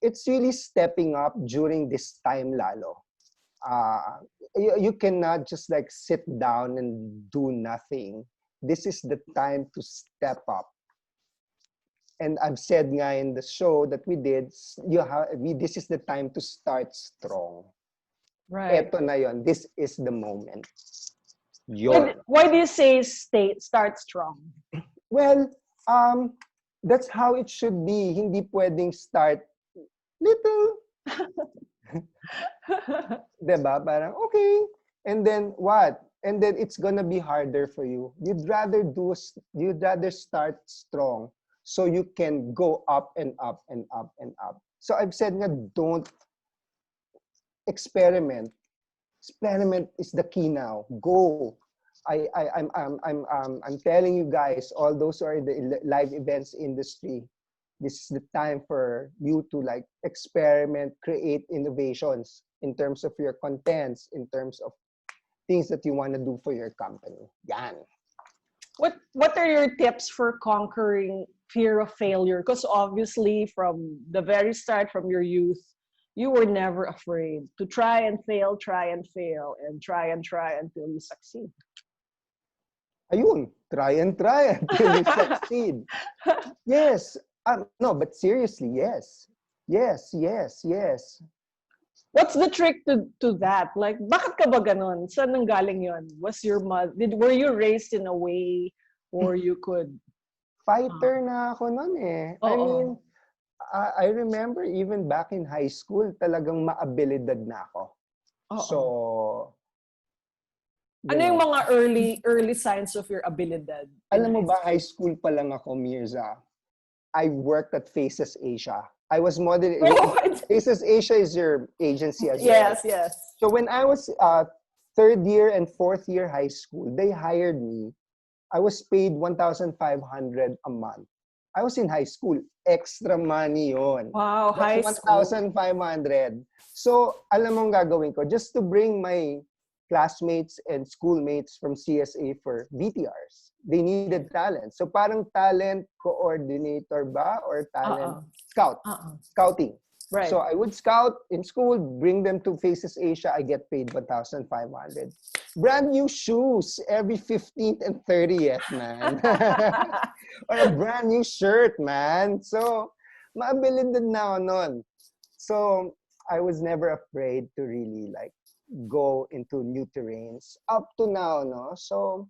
it's really stepping up during this time lalo. You cannot just like sit down and do nothing. This is the time to step up. And I've said nga in the show that we did, this is the time to start strong. Right. Eto na yon. This is the moment. Yon. Why do you say start strong? Well, that's how it should be. Hindi pwedeng start little. Diba? Parang, okay. And then what? And then it's gonna be harder for you. You'd rather start strong so you can go up and up and up and up. So I've said nga, don't experiment. Experiment is the key now. Go. I'm telling you guys, all those who are in the live events industry, this is the time for you to like experiment, create innovations in terms of your contents, in terms of things that you want to do for your company. Yan. What are your tips for conquering fear of failure? Because obviously from the very start, from your youth, you were never afraid to try and fail, and try until you succeed. Ayun, try until you succeed. Yes. No, but seriously, yes. Yes. What's the trick to that? Like, bakit ka ba ganon? Saan nanggaling yun? Was your mother, were you raised in a way or you could... Fighter na ako nun eh. I mean, I remember even back in high school, talagang maabilidad na ako. So, ano yung mga early signs of your abilidad? Alam mo ba, high school pa lang ako, Myrza. I worked at Faces Asia. I was modeling. Faces Asia is your agency as well. Yes. So when I was third year and fourth year high school, they hired me. I was paid 1,500 a month. I was in high school. Extra money yon. Wow, high school. 1,500. So, alam mong gagawin ko, just to bring my classmates and schoolmates from CSA for BTRs. They needed talent. So, parang talent coordinator ba? Or talent scout. Scouting. Right. So, I would scout in school, bring them to Faces Asia. I get paid 1,500. Brand new shoes every 15th and 30th, man. Or a brand new shirt, man. So, maabilidad na ako nun. So, I was never afraid to really like go into new terrains up to now, no? So,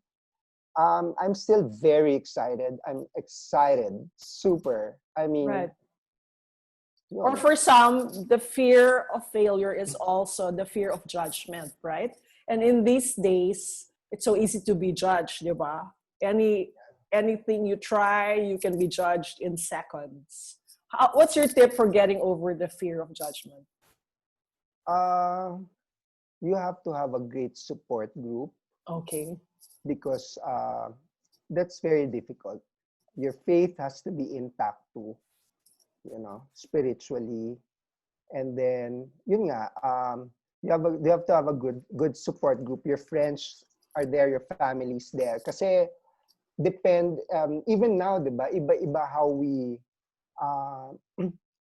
I'm still very excited. I'm excited, super. I mean, right. Or for some, the fear of failure is also the fear of judgment, right? And in these days, it's so easy to be judged, di ba? Anything you try, you can be judged in seconds. What's your tip for getting over the fear of judgment? You have to have a great support group. Okay. Because that's very difficult. Your faith has to be intact too, you know, spiritually. And then, yun nga, you have to have a good support group. Your friends are there, your family's there. Kasi even now, diba, iba-iba how we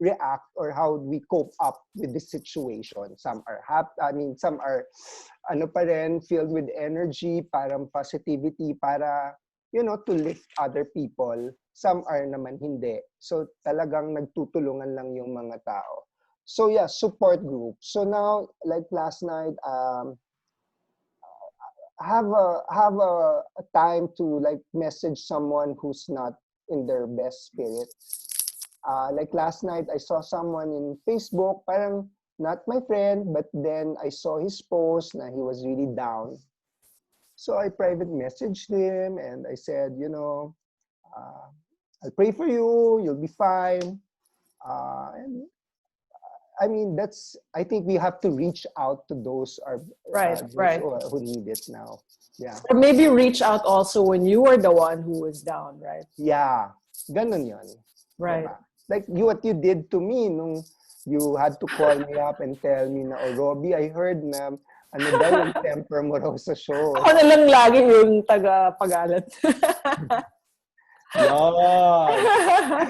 react or how we cope up with the situation. Some are happy, some are pa rin, filled with energy, parang positivity para, you know, to lift other people. Some are naman hindi. So talagang nagtutulungan lang yung mga tao. So yeah, support group. So now, like last night, have a time to like message someone who's not in their best spirit. Like last night, I saw someone in Facebook, parang not my friend, but then I saw his post na he was really down. So I private messaged him and I said, you know, I'll pray for you, you'll be fine. And I mean, I think we have to reach out to those who need it now. Yeah. Or maybe reach out also when you were the one who was down, right? Yeah. Ganon yun. Right. Diba? Like what you did to me nung you had to call me up and tell me na, oh, Robby, I heard na ano daw yung temper mo raw sa show. Ako na lang lagi yung taga-pagalat.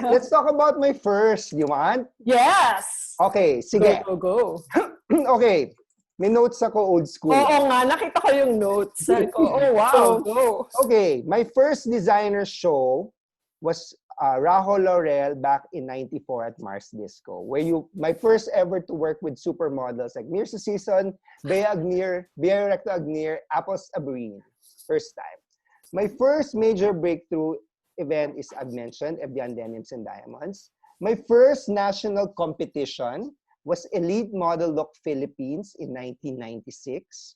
Let's talk about my first. You want? Yes! Okay, sige. Go. Okay. May notes ako, old school. Oo nga, nakita ko yung notes. Oh, wow, go. Okay, my first designer show was Rahul Laurel back in 94 at Mars Disco, where my first ever to work with supermodels like Myrza Season, Bea Recto Agnir, Apples Abrine. First time. My first major breakthrough event is, I've mentioned, Evian Denims and Diamonds. My first national competition was Elite Model Look Philippines in 1996.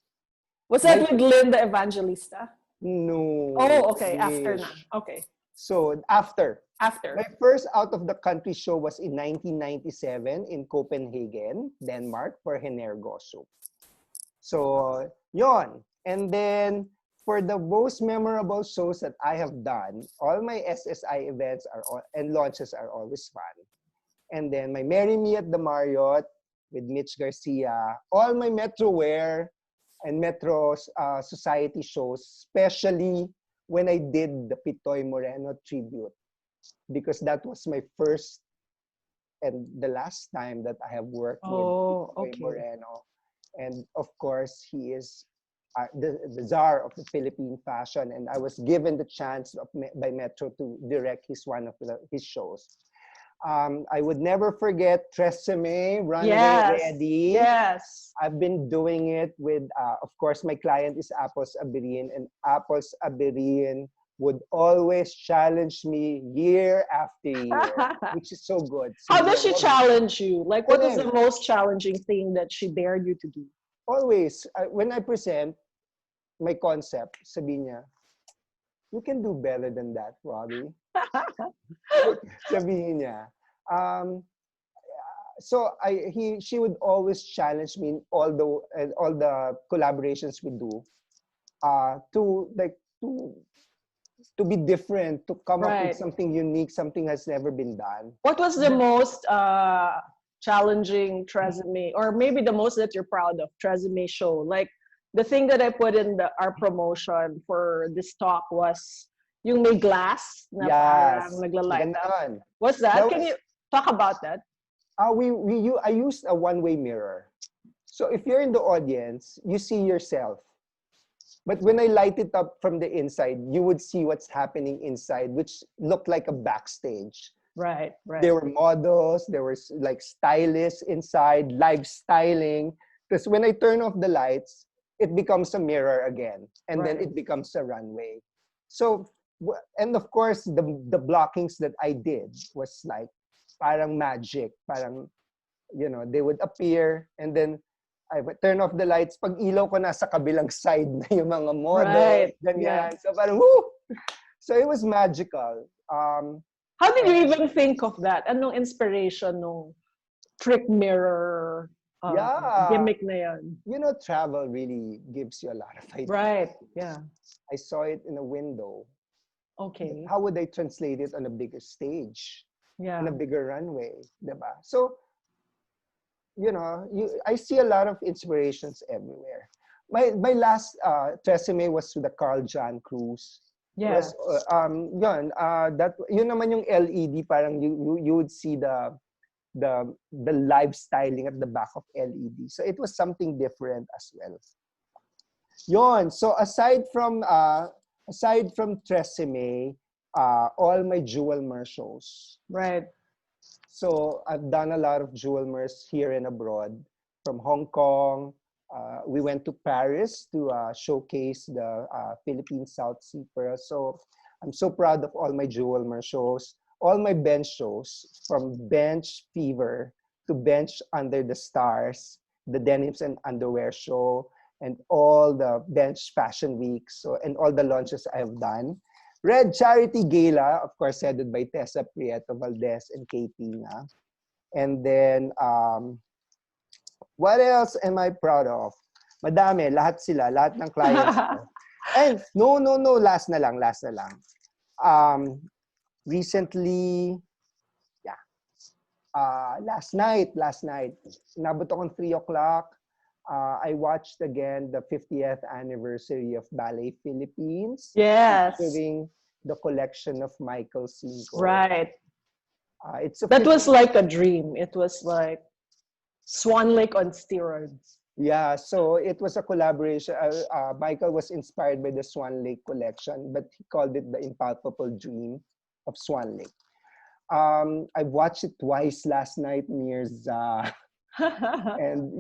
Was that with Linda Evangelista? No. Oh, okay. After na. Okay. So after. After. My first out-of-the-country show was in 1997 in Copenhagen, Denmark, for Henergoso. So, yon. And then, for the most memorable shows that I have done, all my SSI events and launches are always fun. And then, my Marry Me at the Marriott with Mitch Garcia, all my Metroware and Metro Society shows, especially when I did the Pitoy Moreno tribute, because that was my first and the last time that I have worked with Pitoy Moreno. And of course, he is the czar of the Philippine fashion. And I was given the chance by Metro to direct one of his shows. I would never forget Tresemme, Runway Ready. Yes. I've been doing it with, of course, my client is Apples Aberin, and Apples Aberin would always challenge me year after year, which is so good. How does she challenge you? Like, what was the most challenging thing that she dared you to do? Always, when I present my concept, sabi niya, you can do better than that, Robby. Sabihin niya. So she would always challenge me in all the collaborations we do, to be different, to come up with something unique, something has never been done. What was the most challenging Tresemme, or maybe the most that you're proud of Tresemme show? Like, the thing that I put in our promotion for this talk was yung may glass na parang naglalight up. What's that? Can you talk about that? I used a one-way mirror. So if you're in the audience, you see yourself. But when I light it up from the inside, you would see what's happening inside, which looked like a backstage. Right. There were models, there were like stylists inside, live styling. Because when I turn off the lights, it becomes a mirror again. And then it becomes a runway. So, and of course, the blockings that I did was like, parang magic. Parang, they would appear, and then I would turn off the lights. Pag ilaw ko nasa kabilang side na yung mga model. Ganyan. So parang, woo! So it was magical. How did you even think of that? Anong inspiration nung trick mirror gimmick na yan? Travel really gives you a lot of ideas. Right, yeah. I saw it in a window. Okay. How would I translate it on a bigger stage? Yeah. On a bigger runway, diba? So, I see a lot of inspirations everywhere. My last Tresemme was to the Carl Jan cruise. Yes. Yun naman yung LED, parang you would see the live styling at the back of LED. So it was something different as well. Yon. So aside from Tresemme, all my jewel mer shows. Right. So I've done a lot of jewel mers here and abroad. From Hong Kong, we went to Paris to showcase the Philippine South Sea Pearl. So I'm so proud of all my jewel mer shows. All my bench shows, from Bench Fever to Bench Under the Stars, the Denims and Underwear show, and all the Bench Fashion Weeks, and all the launches I have done. Red Charity Gala, of course, headed by Tessa Prieto Valdez and Katie nga. And then, what else am I proud of? Madami, lahat ng clients ko. And no, last na lang. Recently, last night, nabot akong 3 o'clock. I watched again the 50th anniversary of Ballet Philippines. Yes. Featuring the collection of Michael Cinco. Right. That was like a dream. It was like Swan Lake on steroids. Yeah, so it was a collaboration. Michael was inspired by the Swan Lake collection, but he called it the impalpable dream of Swan Lake. I watched it twice last night, Myrza. And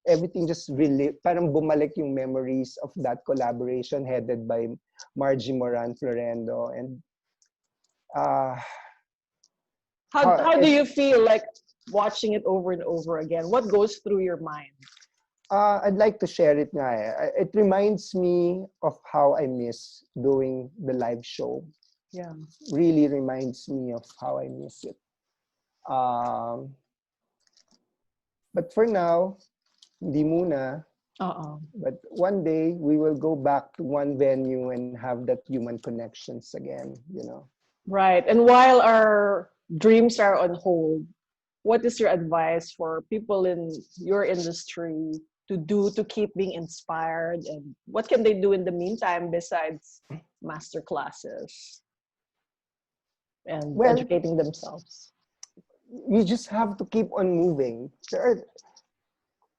everything just really parang bumalik yung memories of that collaboration headed by Margie Moran Florendo. And how do you feel like watching it over and over again? What goes through your mind? I'd like to share it nga eh. It reminds me of how I miss doing the live show. Yeah. Really reminds me of how I miss it. Um, but for now, hindi muna. Uh-oh. But one day, we will go back to one venue and have that human connections again, you know. Right. And while our dreams are on hold, what is your advice for people in your industry to do to keep being inspired? And what can they do in the meantime besides master classes and Well, educating themselves? you just have to keep on moving.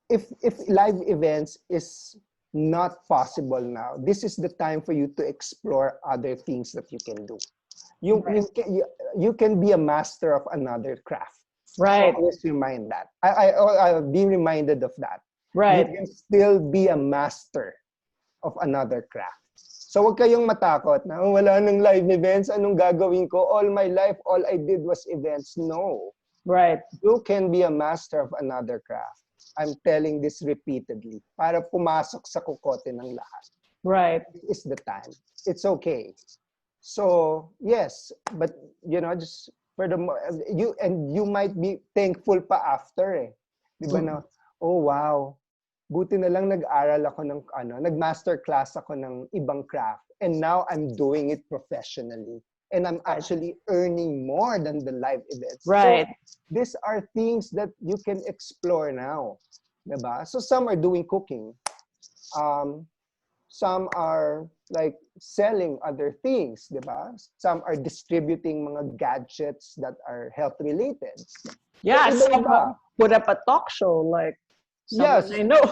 If live events is not possible now, this is the time for you to explore other things that you can do. Right. You can be a master of another craft. Right. Always remind that. I'll be reminded of that. You Right. can still be a master of another craft. So wag kayong matakot na "Oh, wala nang live events, anong gagawin ko? All my life, all I did was events." No. Right. You can be a master of another craft. I'm telling this repeatedly para pumasok sa kukote ng lahat. Right. This is the time. It's okay. So, yes, but you know, just for the you might be thankful pa after eh. 'Di ba na, oh wow, buti na lang nag-aral ako ng nag-master class ako ng ibang craft and now I'm doing it professionally and I'm actually earning more than the live events. Right. So, these are things that you can explore now. Diba? So some are doing cooking. Some are like selling other things, diba? Some are distributing mga gadgets that are health related. Yeah, So, some iba-iba. put up a talk show like someone Yes, I know.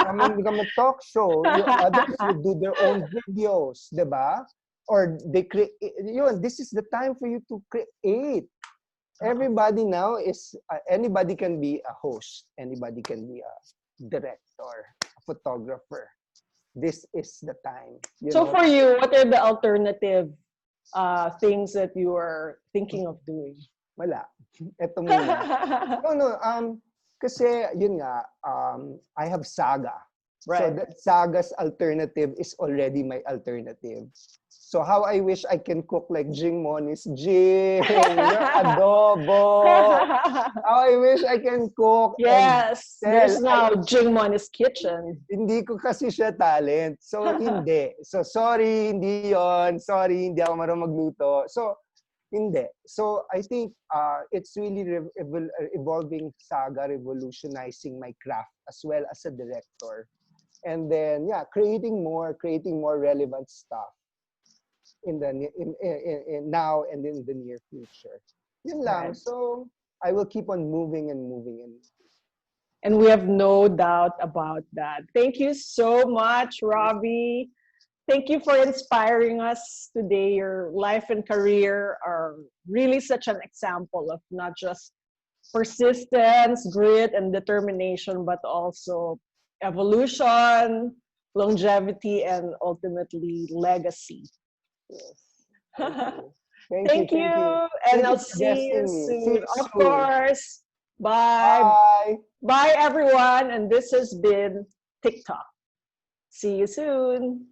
someone become a talk show. Others will do their own videos, diba? Or they create, this is the time for you to create. Everybody now is, anybody can be a host. Anybody can be a director, a photographer. This is the time. So for you, what are the alternative things that you are thinking of doing? Wala. Ito muna. No, kasi yun nga, I have Saga. Right. So that Saga's alternative is already my alternative. So how I wish I can cook like Jing Moni's Jing, your adobo. How I wish I can cook. Yes, and there's now Jing Moni's Kitchen. Hindi ko kasi siya talent. So hindi. So sorry, hindi yon. Sorry, hindi ako marunong magluto. So hindi. So I think it's really evolving Saga, revolutionizing my craft as well as a director. And then creating more relevant stuff in the in now and in the near future. Yun lang. Right. So I will keep on moving and moving and And we have no doubt about that. Thank you so much, Robby. Thank you for inspiring us today. Your life and career are really such an example of not just persistence, grit, and determination, but also evolution, longevity, and ultimately legacy. yes. Thank you. And I'll see you soon. Of course. Bye. Bye. Bye, everyone. And this has been TikTok. See you soon.